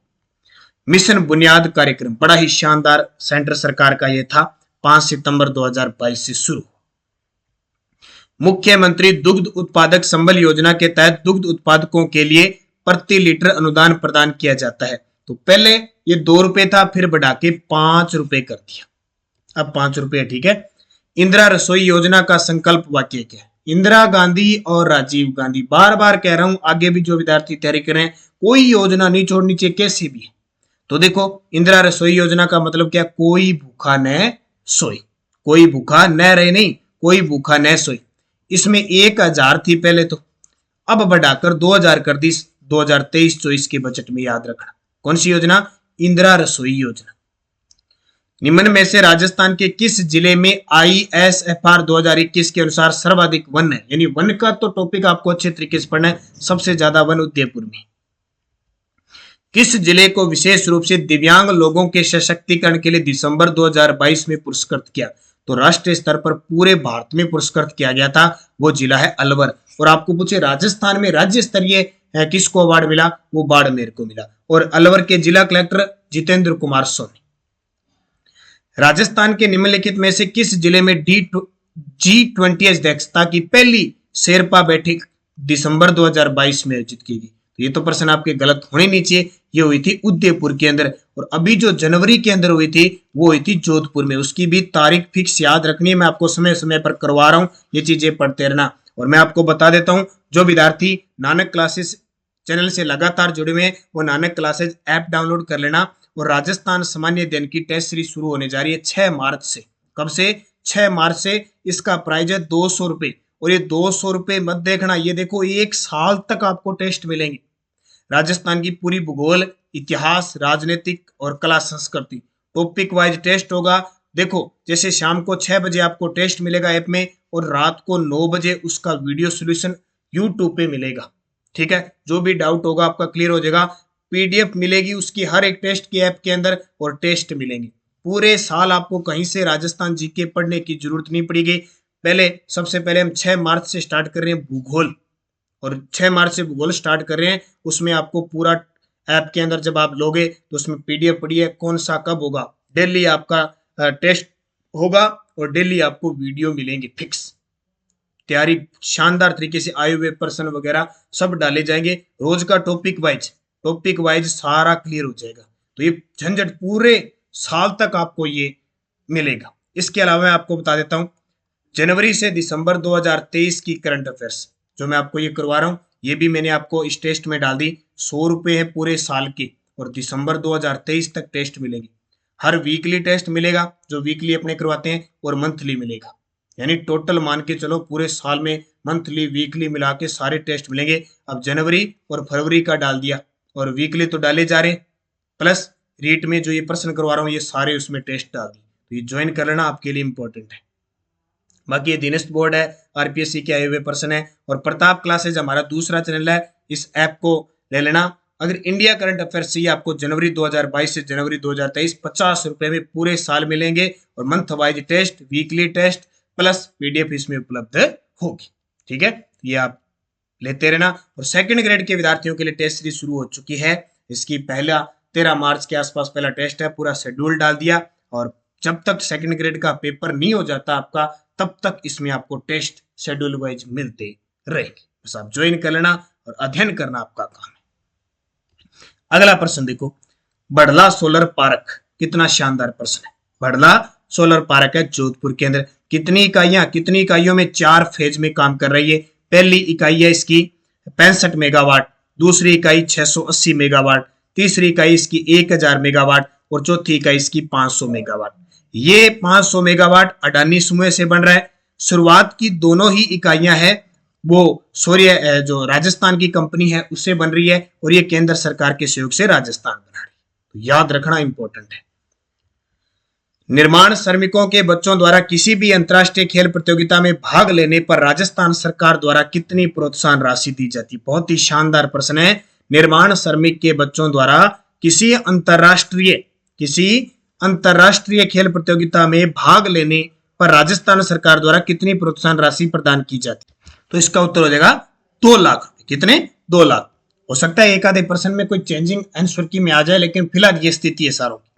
मिशन बुनियाद कार्यक्रम बड़ा ही शानदार सेंटर सरकार का यह था, 5 सितंबर 2022 से शुरू। मुख्यमंत्री दुग्ध उत्पादक संबल योजना के तहत दुग्ध उत्पादकों के लिए प्रति लीटर अनुदान प्रदान किया जाता है। तो पहले ये 2 रुपए था, फिर बढ़ा के 5 रुपए कर दिया, अब 5 रुपए। ठीक है, इंदिरा रसोई योजना का संकल्प वाक्य क्या है? इंदिरा गांधी और राजीव गांधी, बार बार कह रहा हूं, आगे भी जो विद्यार्थी तैयारी कर रहे हैं, कोई योजना नहीं छोड़नी चाहिए कैसे भी। तो देखो, इंदिरा रसोई योजना का मतलब क्या? कोई भूखा न सोए, कोई भूखा न रहे, नहीं, कोई भूखा न सोए। इसमें 1000 थी पहले तो, अब बढ़ाकर 2000 कर दी 2023-24 के बजट में, याद रखना। कौन सी योजना? इंदिरा रसोई योजना। निम्न में से राजस्थान के किस जिले में ISFR 2021 के अनुसार सर्वाधिक वन है? यानी वन का तो टॉपिक आपको अच्छे तरीके से पढ़ना है। सबसे ज्यादा वन उदयपुर में। किस जिले को विशेष रूप से दिव्यांग लोगों के सशक्तिकरण के लिए दिसंबर 2022 में पुरस्कृत किया? तो राष्ट्रीय स्तर पर पूरे भारत में पुरस्कृत किया गया था, वो जिला है अलवर। और आपको पूछे राजस्थान में राज्य स्तरीय किसको अवार्ड मिला, वो बाड़मेर को मिला। और अलवर के जिला कलेक्टर जितेंद्र कुमार सोनी। राजस्थान के निम्नलिखित में से किस जिले में G20 अध्यक्षता की पहली शेरपा बैठक दिसंबर 2022 में आयोजित की गई? तो ये तो प्रश्न आपके गलत होने नहीं चाहिए। ये हुई थी उदयपुर के अंदर। और अभी जो जनवरी के अंदर हुई थी वो हुई थी जोधपुर में। उसकी भी तारीख फिक्स याद रखनी है, मैं आपको समय समय पर करवा रहा हूँ, ये चीजें पढ़ते रहना। और मैं आपको बता देता हूँ, जो विद्यार्थी नानक क्लासेस चैनल से लगातार जुड़े हुए हैं वो नानक क्लासेस ऐप डाउनलोड कर लेना। और राजस्थान सामान्य अध्ययन की टेस्ट सीरीज शुरू होने जा रही है 6 मार्च से। कब से? 6 मार्च से। इसका प्राइस है 200 रुपए। और ये 200 रुपए मत देखना, ये देखो 1 साल तक आपको टेस्ट मिलेंगे। राजस्थान की पूरी भूगोल, इतिहास, राजनीतिक और कला संस्कृति टॉपिक वाइज टेस्ट होगा। देखो जैसे शाम को 6 बजे आपको टेस्ट मिलेगा ऐप में, और रात को 9 बजे उसका वीडियो सॉल्यूशन यूट्यूब पे मिलेगा। ठीक है, जो भी डाउट होगा आपका क्लियर हो जाएगा। पीडीएफ मिलेगी उसकी हर एक टेस्ट की ऐप के अंदर, और टेस्ट मिलेंगे। पूरे साल आपको कहीं से राजस्थान जीके पढ़ने की जरूरत नहीं पड़ेगी। सबसे पहले हम 6 मार्च से स्टार्ट कर रहे हैं भूगोल, और 6 मार्च से भूगोल स्टार्ट कर रहे हैं। उसमें आपको पूरा ऐप के अंदर जब आप लोगे तो उसमें पीडीएफ पड़ी है, कौन सा कब होगा। डेली आपका टेस्ट होगा और डेली आपको वीडियो मिलेंगे फिक्स। तैयारी शानदार तरीके से आए हुए पर्सन वगैरह सब डाले जाएंगे। रोज का टॉपिक वाइज सारा क्लियर हो जाएगा। तो ये झंझट पूरे साल तक आपको ये मिलेगा। इसके अलावा मैं आपको बता देता हूँ, जनवरी से दिसंबर 2023 की करंट अफेयर्स जो मैं आपको ये करवा रहा हूँ, ये भी मैंने आपको इस टेस्ट में डाल दी। 100 रुपए है पूरे साल की, और दिसंबर 2023 तक टेस्ट मिलेगी। हर वीकली टेस्ट मिलेगा जो वीकली अपने करवाते हैं, और मंथली मिलेगा। यानी टोटल मान के चलो पूरे साल में मंथली वीकली मिला के सारे टेस्ट मिलेंगे। अब जनवरी और फरवरी का डाल दिया, और वीकली तो डाले जा रहे हैं, प्लस रीट में जो ये प्रश्न करवा रहा हूँ ये सारे उसमें टेस्ट डाल दी। तो ये ज्वाइन कर लेना, आपके लिए इंपॉर्टेंट है। बाकी ये दिनेश बोर्ड है, आरपीएससी के आए हुए पर्सन है। और प्रताप क्लासेज हमारा दूसरा चैनल है, इस ऐप को ले लेना। अगर इंडिया करंट अफेयर्स चाहिए आपको जनवरी 2022 से जनवरी 2023 50 रुपए में पूरे साल मिलेंगे, और month wise test, weekly test plus PDF इसमें उपलब्ध होगी। ठीक है, ये आप लेते रहना। और सेकंड ग्रेड के विद्यार्थियों के लिए टेस्ट सीरीज शुरू हो चुकी है। इसकी पहला 13 मार्च के आसपास पहला टेस्ट है, पूरा शेड्यूल डाल दिया। और जब तक सेकंड ग्रेड का पेपर नहीं हो जाता आपका, तब तक इसमें आपको टेस्ट शेड्यूल वाइज मिलते रहेंगे। बस आप ज्वाइन कर लेना और अध्ययन करना आपका काम है। अगला प्रश्न देखो, बड़ला सोलर पार्क कितना शानदार प्रश्न है। बड़ला सोलर पार्क है जोधपुर के अंदर। कितनी इकाइयों में 4 फेज में काम कर रही है। पहली इकाई है इसकी 65 मेगावाट, दूसरी इकाई 680 मेगावाट, तीसरी इकाई इसकी 1000 मेगावाट, और चौथी इकाई इसकी 500 मेगावाट। ये 500 मेगावाट अडानी समूह से बन रहा है। शुरुआत की दोनों ही इकाइयां हैं वो सूर्य जो राजस्थान की कंपनी है उससे बन रही है, और ये केंद्र सरकार के सहयोग से राजस्थान बना रही है। तो याद रखना इंपॉर्टेंट है। निर्माण श्रमिकों के बच्चों द्वारा किसी भी अंतर्राष्ट्रीय खेल प्रतियोगिता में भाग लेने पर राजस्थान सरकार द्वारा कितनी प्रोत्साहन राशि दी जाती है? बहुत ही शानदार प्रश्न है। निर्माण श्रमिक के बच्चों द्वारा किसी अंतरराष्ट्रीय खेल प्रतियोगिता में भाग लेने पर राजस्थान सरकार द्वारा कितनी प्रोत्साहन राशि प्रदान की जाती है? तो इसका उत्तर हो जाएगा 2 लाख रुपए। कितने? 2 लाख। हो सकता है एक आधे पर्सन में कोई चेंजिंग आंसर की में आ जाए, लेकिन फिलहाल ये स्थिति है सारों की।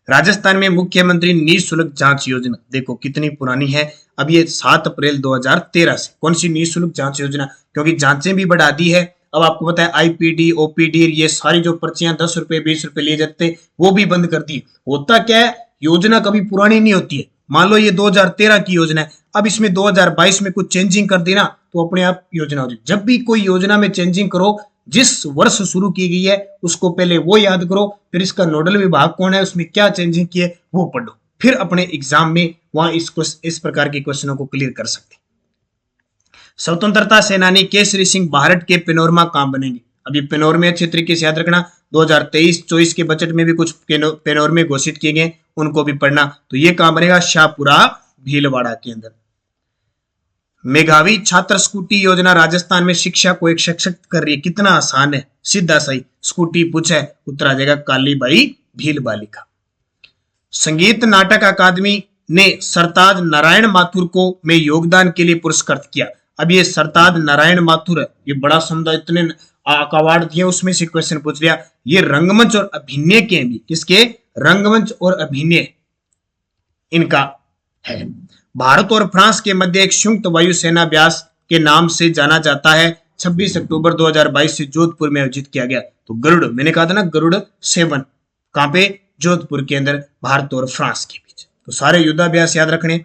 राजस्थान में मुख्यमंत्री निःशुल्क जांच योजना देखो कितनी पुरानी है। अब ये 7 अप्रैल 2013 से। कौन सी निःशुल्क जांच योजना? क्योंकि जांचें भी बढ़ा दी है। अब आपको पता है आईपीडी, ओपीडी, ये सारी जो पर्चियां 10 रुपए 20 रुपए लिए जाते वो भी बंद कर दी। होता क्या है, योजना कभी पुरानी नहीं होती है। मान लो ये 2013 की योजना है, अब इसमें 2022 में कुछ चेंजिंग कर दी ना तो अपने आप योजना हो जाए। जब भी कोई योजना में चेंजिंग करो, जिस वर्ष शुरू की गई है उसको पहले वो याद करो, फिर इसका नोडल विभाग कौन है, उसमें क्या चेंजिंग की है वो पढ़ो, फिर अपने एग्जाम में वहां इस प्रकार के क्वेश्चनों को क्लियर कर सकते। स्वतंत्रता सेनानी केसरी सिंह बाहरट के पेनोरमा कहां बनेंगे? अभी पेनोरमे अच्छे तरीके से याद रखना। 2023-24 के बजट में भी कुछ पेनोरमे घोषित किए गए, उनको भी पढ़ना। तो ये कहां बनेगा? शाहपुरा भीलवाड़ा के अंदर। मेघावी छात्र स्कूटी योजना राजस्थान में शिक्षा को एक सशक्त कर रही है। कितना आसान है, सीधा सही। स्कूटी पूछे, उत्तर आ जाएगा कालीबाई भील बालिका। संगीत नाटक अकादमी ने सरताज नारायण माथुर को में योगदान के लिए पुरस्कृत किया। अब ये सरताज नारायण माथुर है, ये बड़ा समुदाय, इतने अवार्ड दिए, उसमें से क्वेश्चन पूछ लिया। ये रंगमंच और अभिनय के भी, किसके? रंगमंच और अभिनय इनका है। भारत और फ्रांस के मध्य एक संयुक्त वायुसेना अभ्यास के नाम से जाना जाता है 26 अक्टूबर 2022 से जोधपुर में आयोजित किया गया। तो गरुड़, मैंने कहा था ना गरुड़ 7, कहां पे? जोधपुर के अंदर, भारत और फ्रांस के बीच। तो सारे युद्धाभ्यास याद रखने।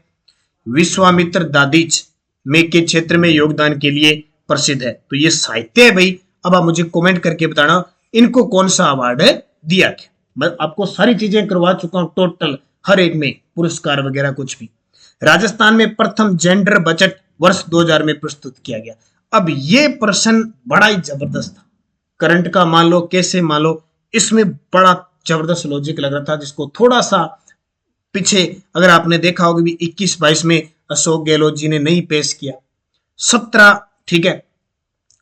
विश्वामित्र दादीच में के क्षेत्र में योगदान के लिए प्रसिद्ध है। तो ये साहित्य है भाई। अब आप मुझे कमेंट करके बताना इनको कौन सा अवार्ड दिया गया। मैं आपको सारी चीजें करवा चुका हूं, टोटल हर एक में पुरस्कार वगैरह कुछ भी। राजस्थान में प्रथम जेंडर बजट वर्ष 2000 में प्रस्तुत किया गया। अब ये प्रश्न बड़ा ही जबरदस्त था, करंट का मान लो, कैसे मान लो, इसमें बड़ा जबरदस्त लॉजिक लग रहा था, जिसको थोड़ा सा पीछे अगर आपने देखा होगा भी 21-22 में अशोक गहलोत जी ने नहीं पेश किया। 17, ठीक है,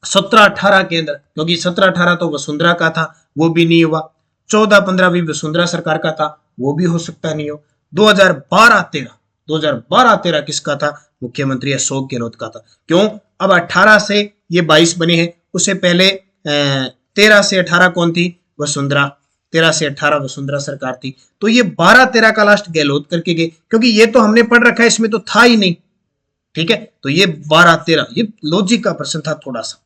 17-18 के अंदर, क्योंकि 17-18 तो वसुंधरा का था, वो भी नहीं हुआ। 14-15 भी वसुंधरा सरकार का था, वो भी हो सकता नहीं हो। 2012-13 किसका था? मुख्यमंत्री अशोक गहलोत का था। क्यों? अब 18 से ये 22 बने हैं, उससे पहले 13 से 18 कौन थी? वसुंधरा। 13 से 18 वसुंधरा सरकार थी। तो ये 12-13 का लास्ट गहलोत करके गए, क्योंकि ये तो हमने पढ़ रखा है, इसमें तो था ही नहीं। ठीक है, तो ये 12-13, ये लॉजिक का प्रश्न था थोड़ा सा।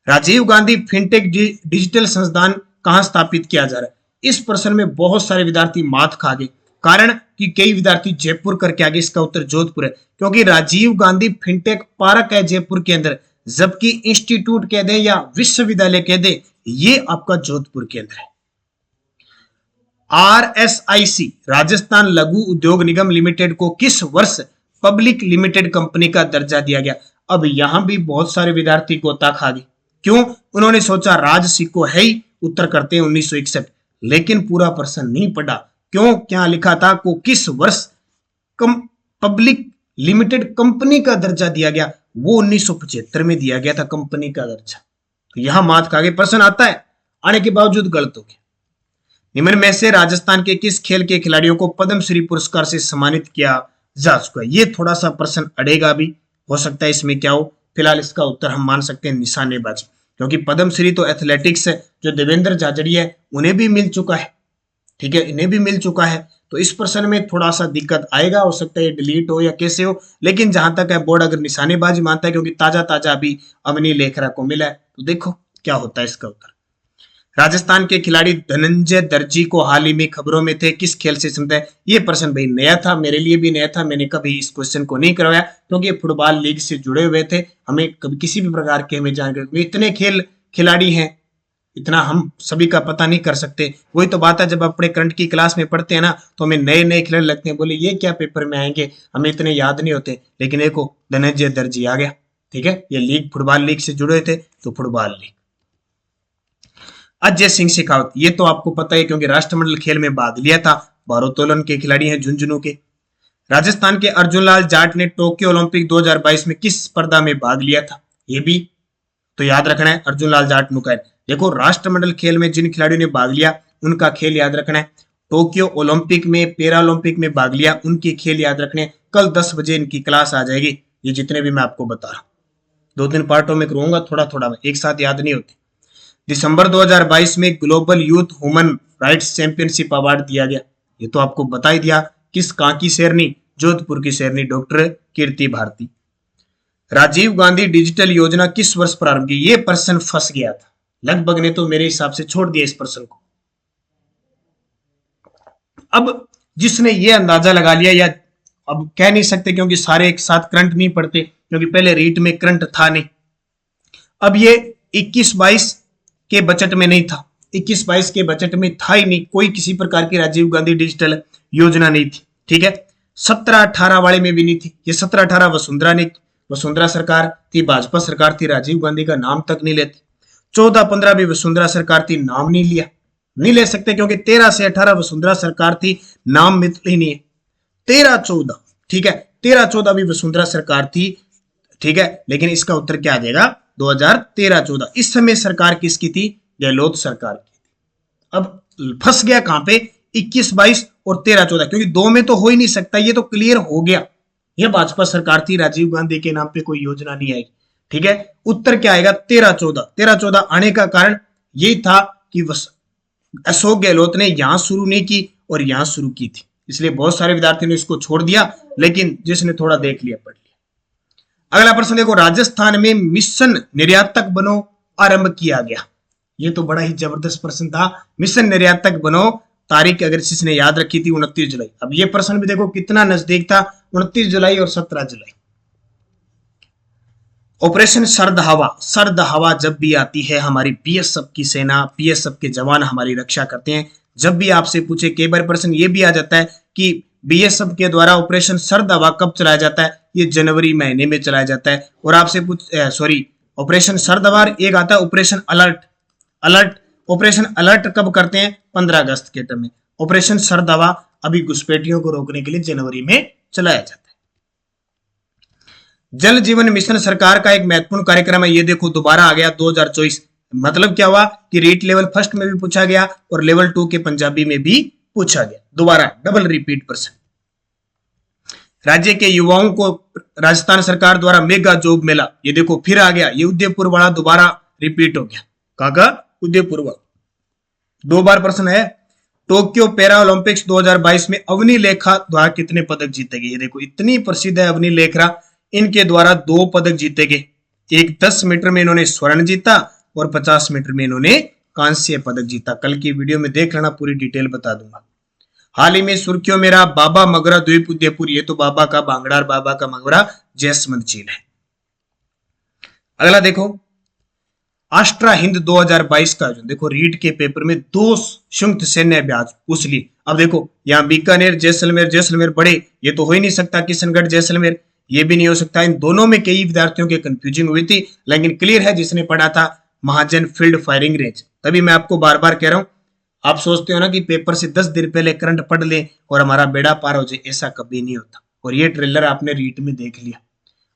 राजीव गांधी फिनटेक डिजिटल संस्थान कहां स्थापित किया जा रहा है? इस प्रश्न में बहुत सारे विद्यार्थी मात खा गए, कारण कि कई विद्यार्थी जयपुर करके आगे। इसका उत्तर जोधपुर है, क्योंकि राजीव गांधी फिनटेक पार्क है जयपुर के अंदर, जबकि इंस्टीट्यूट कह दे या विश्वविद्यालय कह दे, ये आपका जोधपुर के अंदर है। RSIC राजस्थान लघु उद्योग निगम लिमिटेड को किस वर्ष पब्लिक लिमिटेड कंपनी का दर्जा दिया गया? अब यहां भी बहुत सारे विद्यार्थी गोता खा गए। क्यों? उन्होंने सोचा राजसी को है ही, उत्तर करते हैं 1961, लेकिन पूरा प्रश्न नहीं पढ़ा। क्यों? क्या लिखा था? को किस वर्ष पब्लिक लिमिटेड कंपनी का दर्जा दिया गया? वो 1975 में दिया गया था कंपनी का दर्जा। तो यहां मात खा गए। प्रश्न आता है, आने के बावजूद गलत हो गया। निम्न में से राजस्थान के किस खेल के खिलाड़ियों को पद्मश्री पुरस्कार से सम्मानित किया जा चुका है? ये थोड़ा सा प्रश्न अड़ेगा भी, हो सकता है इसमें क्या हो। फिलहाल इसका उत्तर हम मान सकते हैं निशानेबाजी, क्योंकि पद्मश्री तो एथलेटिक्स है, जो देवेंद्र झाझड़िया है उन्हें भी मिल चुका है। ठीक है, इन्हें भी मिल चुका है। तो इस प्रश्न में थोड़ा सा दिक्कत आएगा, हो सकता है ये डिलीट हो या कैसे हो, लेकिन जहां तक है बोर्ड अगर निशानेबाजी मानता है, क्योंकि ताजा ताजा अभी अवनी लेखरा को मिला है, तो देखो क्या होता है इसका उत्तर। राजस्थान के खिलाड़ी धनंजय दर्जी को हाल ही में खबरों में थे, किस खेल से संबंधित है? ये प्रश्न भाई नया था, मेरे लिए भी नया था, मैंने कभी इस क्वेश्चन को नहीं करवाया, क्योंकि फुटबॉल लीग से जुड़े हुए थे, हमें कभी किसी भी प्रकार के हमें जानकारी, इतने खेल खिलाड़ी हैं, इतना हम सभी का पता नहीं कर सकते। वही तो बात है, जब अपने करंट की क्लास में पढ़ते हैं ना, तो हमें नए नए खिलाड़ी लगते हैं, बोले ये क्या पेपर में आएंगे, हमें इतने याद नहीं होते। लेकिन एक धनंजय दर्जी आ गया। ठीक है, ये लीग फुटबॉल लीग से जुड़े थे, तो फुटबॉल लीग। अजय सिंह शेखावत, ये तो आपको पता है, क्योंकि राष्ट्रमंडल खेल में भाग लिया था, भारोत्तोलन के खिलाड़ी हैं, झुंझुनू के। राजस्थान के अर्जुनलाल जाट ने टोक्यो ओलंपिक 2022 में किस स्पर्धा में भाग लिया था? ये भी तो याद रखना है, अर्जुनलाल जाट मुकायन। देखो, राष्ट्रमंडल खेल में जिन खिलाड़ियों ने भाग लिया उनका खेल याद रखना है। टोक्यो ओलंपिक में, पैरा ओलंपिक में भाग लिया, उनके खेल याद रखने। कल 10 बजे इनकी क्लास आ जाएगी, ये जितने भी मैं आपको बता रहा हूं। 2-3 पार्टों में करूंगा, थोड़ा थोड़ा एक साथ याद नहीं होती। दिसंबर 2022 में global youth human rights championship award दिया गया, ये तो आपको बता ही दिया। किस कहां की शेरनी? जोधपुर की शेरनी, डॉक्टर कीर्ति भारती। राजीव गांधी डिजिटल योजना किस वर्ष प्रारंभ की? ये प्रश्न फंस गया था, लगभग ने तो मेरे हिसाब से छोड़ दिया इस प्रश्न को। अब जिसने ये अंदाजा लगा लिया, या अब कह नहीं सकते क्योंकि सारे एक साथ करंट नहीं पढ़ते, क्योंकि पहले रीट में करंट था नहीं। अब ये 21-22 के बजट में नहीं था, 21-22 के बजट में था ही नहीं, कोई किसी प्रकार की राजीव गांधी डिजिटल योजना नहीं थी। ठीक है, 17-18 वाले में भी नहीं थी। ये 17-18 वसुंधरा सरकार थी, भाजपा सरकार थी, राजीव गांधी का नाम तक नहीं लेती। 14-15 भी वसुंधरा सरकार थी, नाम नहीं लिया, नहीं ले सकते, क्योंकि 13 से 18 वसुंधरा सरकार थी, नाम मित्र ही नहीं है। 13-14, ठीक है, 13-14 भी वसुंधरा सरकार थी। ठीक है, लेकिन इसका उत्तर क्या आ जाएगा? 2013-14। इस समय सरकार किसकी थी? गहलोत सरकार की थी। अब फंस गया कहां पे? 21-22 और 13-14, क्योंकि 2 में तो हो ही नहीं सकता, ये तो क्लियर हो गया। ये भाजपा सरकार थी, राजीव गांधी के नाम पे कोई योजना नहीं आई। ठीक है, उत्तर क्या आएगा? 13-14। 13-14 आने का कारण यही था कि अशोक गहलोत ने यहां शुरू नहीं की और यहां शुरू की थी, इसलिए बहुत सारे विद्यार्थियों ने इसको छोड़ दिया, लेकिन जिसने थोड़ा देख लिया पढ़ लिया। अगला प्रश्न देखो, राजस्थान में मिशन निर्यातक बनो आरंभ किया गया। ये तो बड़ा ही जबरदस्त प्रश्न था, मिशन निर्यातक बनो, तारीख अगर किसने याद रखी थी 29 जुलाई। अब ये प्रश्न भी देखो कितना नजदीक था, 29 जुलाई और 17 जुलाई। ऑपरेशन सर्द हवा, सर्द हवा जब भी आती है, हमारी बीएसएफ की सेना, बीएसएफ के जवान हमारी रक्षा करते हैं। जब भी आपसे पूछे, कई बार प्रश्न ये भी आ जाता है कि बीएसएफ के द्वारा ऑपरेशन सर्द हवा कब चलाया जाता है? ये जनवरी महीने में चलाया जाता है। और आपसे ऑपरेशन सर्द हवा, एक आता है operation alert. Alert, operation alert कब करते हैं? 15 अगस्त के टाइम में। ऑपरेशन सर्द हवा अभी घुसपैठियों को रोकने के लिए जनवरी में चलाया जाता है। जल जीवन मिशन सरकार का एक महत्वपूर्ण कार्यक्रम है, ये देखो दोबारा आ गया 2024। मतलब क्या हुआ कि रीट लेवल फर्स्ट में भी पूछा गया और लेवल 2 के पंजाबी में भी पूछा गया, दोबारा डबल रिपीट प्रश्न। राज्य के युवाओं को राजस्थान सरकार द्वारा मेगा जॉब मेला, ये देखो फिर आ गया, ये उदयपुर वाला दोबारा रिपीट हो गया। काका उदयपुर वाला 2 बार प्रश्न है। टोक्यो पैरा ओलंपिक्स 2022 में अवनी लेखा द्वारा कितने पदक जीते गए? ये देखो इतनी प्रसिद्ध है अवनी लेखरा, इनके द्वारा 2 पदक जीते गए। एक 10 मीटर में इन्होंने स्वर्ण जीता और 50 मीटर में इन्होंने कांस्य पदक जीता। कल की वीडियो में देख लेना, पूरी डिटेल बता दूंगा। हाल ही में सुर्खियों में रहा बाबा मगरा द्वीप उदयपुर, ये तो बाबा का बांगड़ा, बाबा का मगरा जैसमंद झील है। अगला देखो, आष्ट्रा हिंद 2022 का आयोजन, देखो रीट के पेपर में 2 संयुक्त सैन्य अभ्यास पूछ ली। अब देखो यहाँ बीकानेर जैसलमेर, जैसलमेर बड़े, ये तो हो ही नहीं सकता, किशनगढ़ जैसलमेर ये भी नहीं हो सकता। इन दोनों में कई विद्यार्थियों के कंफ्यूजिंग हुई थी, लेकिन क्लियर है जिसने पढ़ा था महाजन फील्ड फायरिंग रेंज। तभी मैं आपको बार बार कह रहा हूं, आप सोचते हो ना कि पेपर से 10 दिन पहले करंट पढ़ ले और हमारा बेड़ा पार हो जाए, ऐसा कभी नहीं होता। और ये ट्रेलर आपने रीट में देख लिया।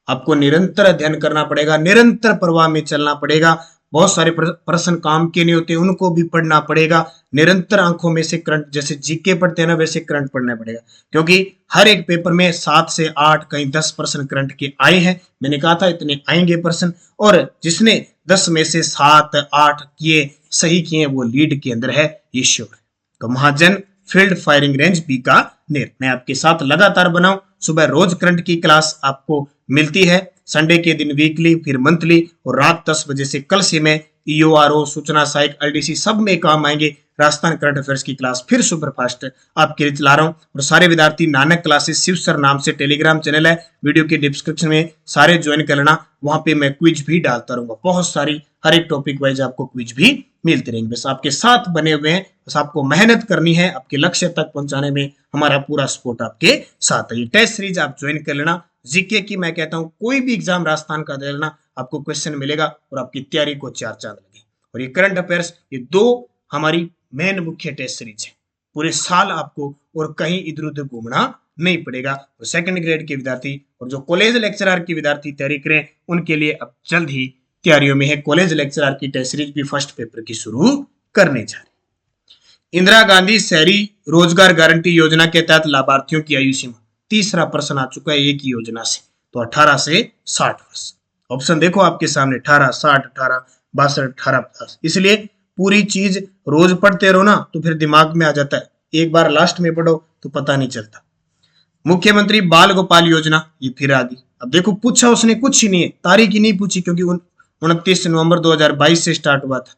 आपको निरंतर अध्ययन करना पड़ेगा, निरंतर प्रवाह में चलना पड़ेगा। बहुत सारे प्रश्न काम के नहीं होते, उनको भी पढ़ना पड़ेगा। निरंतर आंखों में से करंट, जैसे जीके पढ़ते हैं ना वैसे करंट पढ़ना पड़ेगा, क्योंकि हर एक पेपर में 7 से 8 कहीं 10 प्रश्न करंट के आए हैं। मैंने कहा था इतने आएंगे प्रश्न, और जिसने 10 में से 7-8 किए सही किए वो लीड के अंदर है, ये श्योर। तो महाजन फील्ड फायरिंग रेंज बीकानेर। मैं आपके साथ लगातार बनाऊं, सुबह रोज करंट की क्लास आपको मिलती है, संडे के दिन वीकली, फिर मंथली, और रात 10 बजे से कल से मैं ईओआरओ, सूचना सहायक, एलडीसी सब में काम आएंगे। राजस्थान करंट अफेयर्स की क्लास फिर सुपरफास्ट आपके लिए चला रहा हूं। और सारे विद्यार्थी नानक क्लासेस शिव सर नाम से टेलीग्राम चैनल है, वीडियो के डिस्क्रिप्शन में सारे ज्वाइन कर लेना। वहां पे मैं क्विज भी डालता रहूंगा, बहुत सारी हर एक टॉपिक वाइज आपको क्विज भी मिलते रहेंगे। बस आपके साथ बने हुए हैं, बस आपको मेहनत करनी है, आपके लक्ष्य तक पहुंचाने में हमारा पूरा सपोर्ट आपके साथ है। ये टेस्ट सीरीज आप ज्वाइन कर लेना। जीके की मैं कहता हूं कोई भी एग्जाम राजस्थान का दे लेना, आपको क्वेश्चन मिलेगा और आपकी तैयारी को 4 चांद लगे। और ये करंट अफेयर्स, ये 2 हमारी मेन मुख्य टेस्ट सीरीज है। पूरे साल आपको और कहीं इधर उधर घूमना नहीं पड़ेगा। और सेकंड ग्रेड के विद्यार्थी और जो कॉलेज लेक्चरर की विद्यार्थी तैयारी करें, उनके लिए अब जल्द ही तैयारियों में है कॉलेज लेक्चरर की टेस्ट सीरीज भी फर्स्ट पेपर की शुरू करने जा रही। इंदिरा गांधी शहरी रोजगार गारंटी योजना के तहत लाभार्थियों की आयु सीमा, तीसरा प्रश्न आ चुका है एक ही योजना से, तो 18 से 60 वर्ष। ऑप्शन देखो आपके सामने, 18, 60, 18, 62, 18, 50। इसलिए पूरी चीज रोज पढ़ते रहो ना तो फिर दिमाग में आ जाता है, एक बार लास्ट में पढ़ो तो पता नहीं चलता। मुख्यमंत्री बाल गोपाल योजना, ये फिर आ गई। अब देखो पूछा उसने कुछ ही नहीं है, तारीख ही नहीं पूछी, क्योंकि 29 नवंबर 2022 से स्टार्ट हुआ था।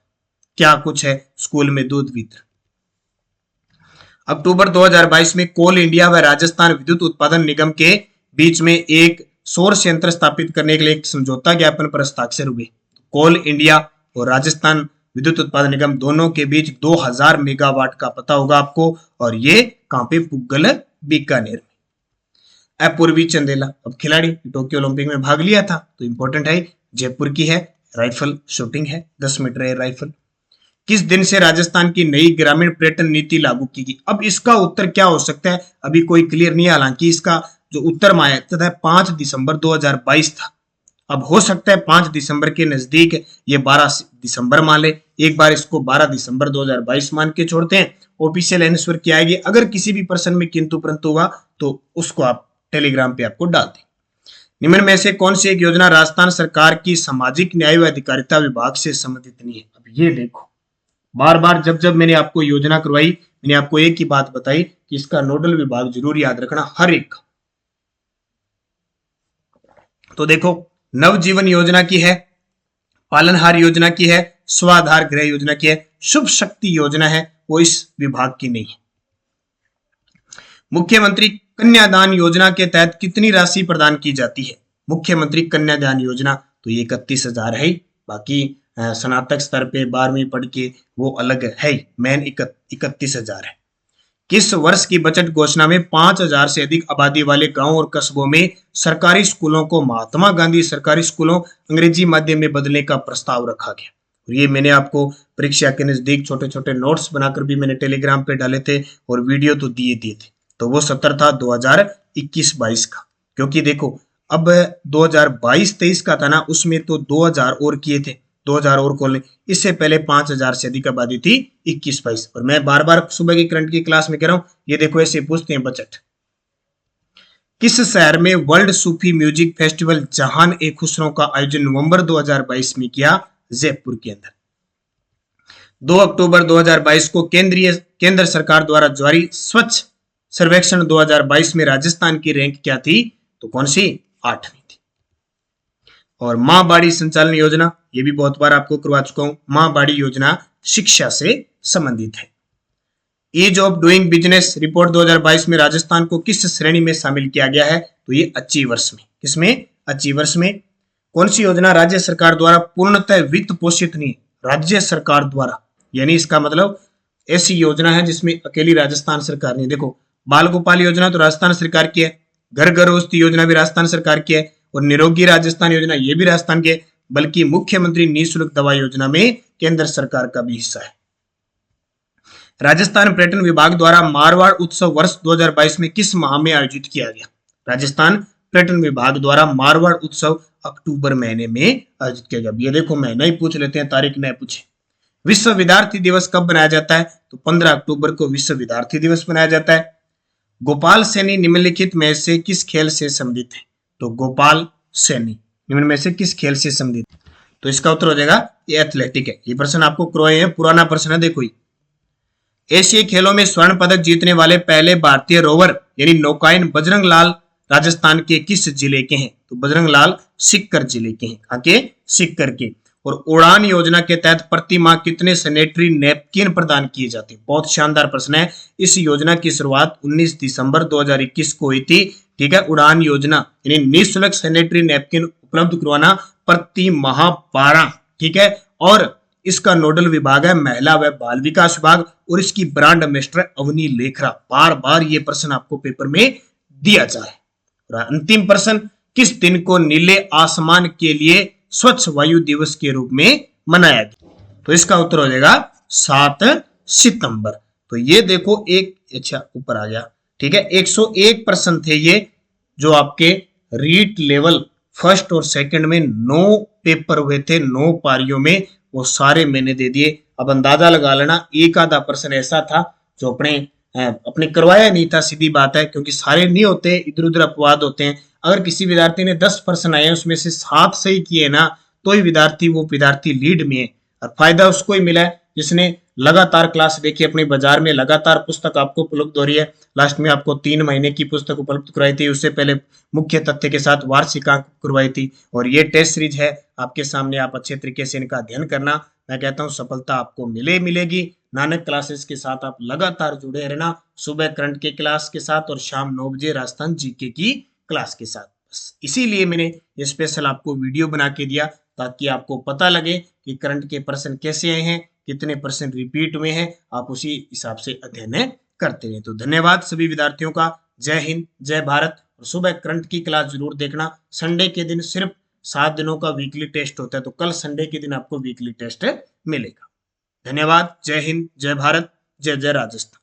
क्या कुछ है, स्कूल में दूध वितरण। अक्टूबर 2022 में कोल इंडिया व राजस्थान विद्युत उत्पादन निगम के बीच में एक सौर संयंत्र स्थापित करने के लिए एक समझौता ज्ञापन पर हस्ताक्षर हुए। कोल इंडिया और राजस्थान विद्युत उत्पादन निगम दोनों के बीच 2000 मेगावाट का पता होगा आपको, और ये कहां पे, पुग्गल बीकानेर में। अपूर्वी चंदेला, अब खिलाड़ी टोक्यो ओलंपिक में भाग लिया था, तो इंपॉर्टेंट है, जयपुर की है, राइफल शूटिंग है, 10 मीटर एयर राइफल। किस दिन से राजस्थान की नई ग्रामीण पर्यटन नीति लागू की गई? अब इसका उत्तर क्या हो सकता है, अभी कोई क्लियर नहीं है। हालांकि इसका जो उत्तर माया था 5 दिसंबर 2022 था। अब हो सकता है 5 दिसंबर के नजदीक ये 12 दिसंबर मान ले, एक बार इसको 12 दिसंबर 2022 मान के छोड़ते हैं ऑफिशियल आंसर की आएगी। अगर किसी भी प्रश्न में किंतु परंतु हुआ तो उसको आप टेलीग्राम पे आपको डाल दें। निम्न में से कौन सी एक योजना राजस्थान सरकार की सामाजिक न्याय व अधिकारिता विभाग से संबंधित नहीं है? अब ये देखो, बार बार जब जब मैंने आपको योजना करवाई, मैंने आपको एक ही बात बताई कि इसका नोडल विभाग जरूर याद रखना हर एक। तो देखो, नवजीवन योजना की है, पालनहार योजना की है, स्वाधार गृह योजना की है, शुभ शक्ति योजना है, वो इस विभाग की नहीं है। मुख्यमंत्री कन्यादान योजना के तहत कितनी राशि प्रदान की जाती है? मुख्यमंत्री कन्यादान योजना तो ये 31,000 है, बाकी स्नातक स्तर पे 12वीं पढ़ के वो अलग है, मेन 31,000 है। किस वर्ष की बजट घोषणा में 5,000 से अधिक आबादी वाले गांवों और कस्बों में सरकारी स्कूलों को महात्मा गांधी सरकारी स्कूलों अंग्रेजी माध्यम में बदलने का प्रस्ताव रखा गया? और ये मैंने आपको परीक्षा के नजदीक छोटे छोटे नोट्स बनाकर भी मैंने टेलीग्राम पे डाले थे और वीडियो तो दिए थे। तो वो सत्र था 2021-22 का, क्योंकि देखो अब 2022-23 का था ना, उसमें तो 2000 और किए थे, 2000 और खोलने, इससे पहले 5,000 से अधिक आबादी थी 21-22। और मैं बार बार सुबह की करंट की क्लास में कह रहा हूं, ये देखो ऐसे पूछते हैं बजट। किस शहर में वर्ल्ड सूफी म्यूजिक फेस्टिवल जहान ए खुसरो का आयोजन नवंबर 2022 में किया? जयपुर के अंदर। 2 अक्टूबर 2022 को केंद्र सरकार द्वारा जारी स्वच्छ सर्वेक्षण 2022 में राजस्थान की रैंक क्या थी? तो कौन सी? 8वीं थी। और मां बाड़ी संचालन योजना, ये भी बहुत बार आपको करवा चुका हूं। मां बाड़ी योजना शिक्षा से संबंधित है। Ease of doing business report 2022 में राजस्थान को किस श्रेणी में शामिल किया गया है? तो ये अचीवर्स में। किसमें? अचीवर्स में। कौन सी योजना राज्य सरकार द्वारा पूर्णतः वित्त पोषित नहीं? राज्य सरकार द्वारा, यानी इसका मतलब ऐसी योजना है जिसमें अकेली राजस्थान सरकार नहीं। देखो, बाल गोपाल योजना तो राजस्थान सरकार की है, घर गृहस्थी योजना भी राजस्थान सरकार की है, और निरोगी राजस्थान योजना ये भी राजस्थान की है, बल्कि मुख्यमंत्री निःशुल्क दवा योजना में केंद्र सरकार का भी हिस्सा है। राजस्थान पर्यटन विभाग द्वारा मारवाड़ उत्सव वर्ष 2022 में किस माह में आयोजित किया गया? राजस्थान पर्यटन विभाग द्वारा मारवाड़ उत्सव अक्टूबर महीने में आयोजित किया गया। ये देखो, महीना ही पूछ लेते हैं, तारीख नहीं पूछे। विश्व विद्यार्थी दिवस कब मनाया जाता है? तो 15 अक्टूबर को विश्व विद्यार्थी दिवस मनाया जाता है। गोपाल सैनी निम्नलिखित में से किस खेल से संबंधित है? तो गोपाल सैनी निम्न में से किस खेल से संबंधित? तो इसका उत्तर हो जाएगा ये एथलेटिक है। ये प्रश्न आपको करवाए हैं, पुराना प्रश्न है, देखो। एशियाई खेलों में स्वर्ण पदक जीतने वाले पहले भारतीय रोवर यानी नौकायन बजरंग लाल राजस्थान के किस जिले के हैं? तो बजरंग लाल सीकर जिले के हैं। आगे सीकर के। और उड़ान योजना के तहत प्रति माह कितने सैनिटरी नैपकिन प्रदान किए जाते हैं? बहुत शानदार प्रश्न है। इस योजना की शुरुआत 19 दिसंबर 2021 को हुई थी। ठीक है, उड़ान योजना यानी निःशुल्क सैनिटरी नैपकिन उपलब्ध करवाना प्रति माह 12। ठीक है, और इसका नोडल विभाग है महिला व बाल विकास विभाग, और इसकी ब्रांड एम्बेसडर अवनी लेखरा। बार बार ये प्रश्न आपको पेपर में दिया जाए। और अंतिम प्रश्न, किस दिन को नीले आसमान के लिए स्वच्छ वायु दिवस के रूप में मनाया गया? तो इसका उत्तर हो जाएगा 7 सितंबर। तो ये देखो, एक अच्छा ऊपर आ गया। ठीक है, 101 प्रश्न थे ये, जो आपके रीट लेवल फर्स्ट और सेकंड में 9 पेपर हुए थे, 9 पारियों में, वो सारे मैंने दे दिए। अब अंदाजा लगा लेना, एक आधा प्रश्न ऐसा था जो अपने करवाया नहीं था, सीधी बात है, क्योंकि सारे नहीं होते, इधर उधर अपवाद होते हैं। अगर किसी विद्यार्थी ने 10 प्रश्न आए उसमें से 7 सही किए ना, तो ही वो विद्यार्थी लीड में है। और फायदा उसको ही मिला है जिसने लगातार क्लास देखी, अपने बाजार में लगातार पुस्तक आपको उपलब्ध हो रही है। लास्ट में आपको 3 महीने की पुस्तक उपलब्ध कराई थी, उससे पहले मुख्य तथ्य के साथ वार्षिकांक करवाई थी, और ये टेस्ट सीरीज है आपके सामने। आप अच्छे तरीके से इनका अध्ययन करना। मैं कहता हूँ सफलता आपको मिलेगी। नानक क्लासेस के साथ आप लगातार जुड़े रहना, सुबह करंट के क्लास के साथ और शाम 9 बजे राजस्थान जीके की क्लास के साथ। इसीलिए मैंने ये स्पेशल आपको वीडियो बना के दिया, ताकि आपको पता लगे कि करंट के प्रश्न कैसे आए हैं, कितने प्रश्न रिपीट हुए हैं, आप उसी हिसाब से अध्ययन करते रहें। तो धन्यवाद सभी विद्यार्थियों का। जय हिंद, जय भारत। और सुबह करंट की क्लास जरूर देखना। संडे के दिन सिर्फ 7 दिनों का वीकली टेस्ट होता है, तो कल संडे के दिन आपको वीकली टेस्ट मिलेगा। धन्यवाद। जय हिंद, जय भारत, जय जय राजस्थान।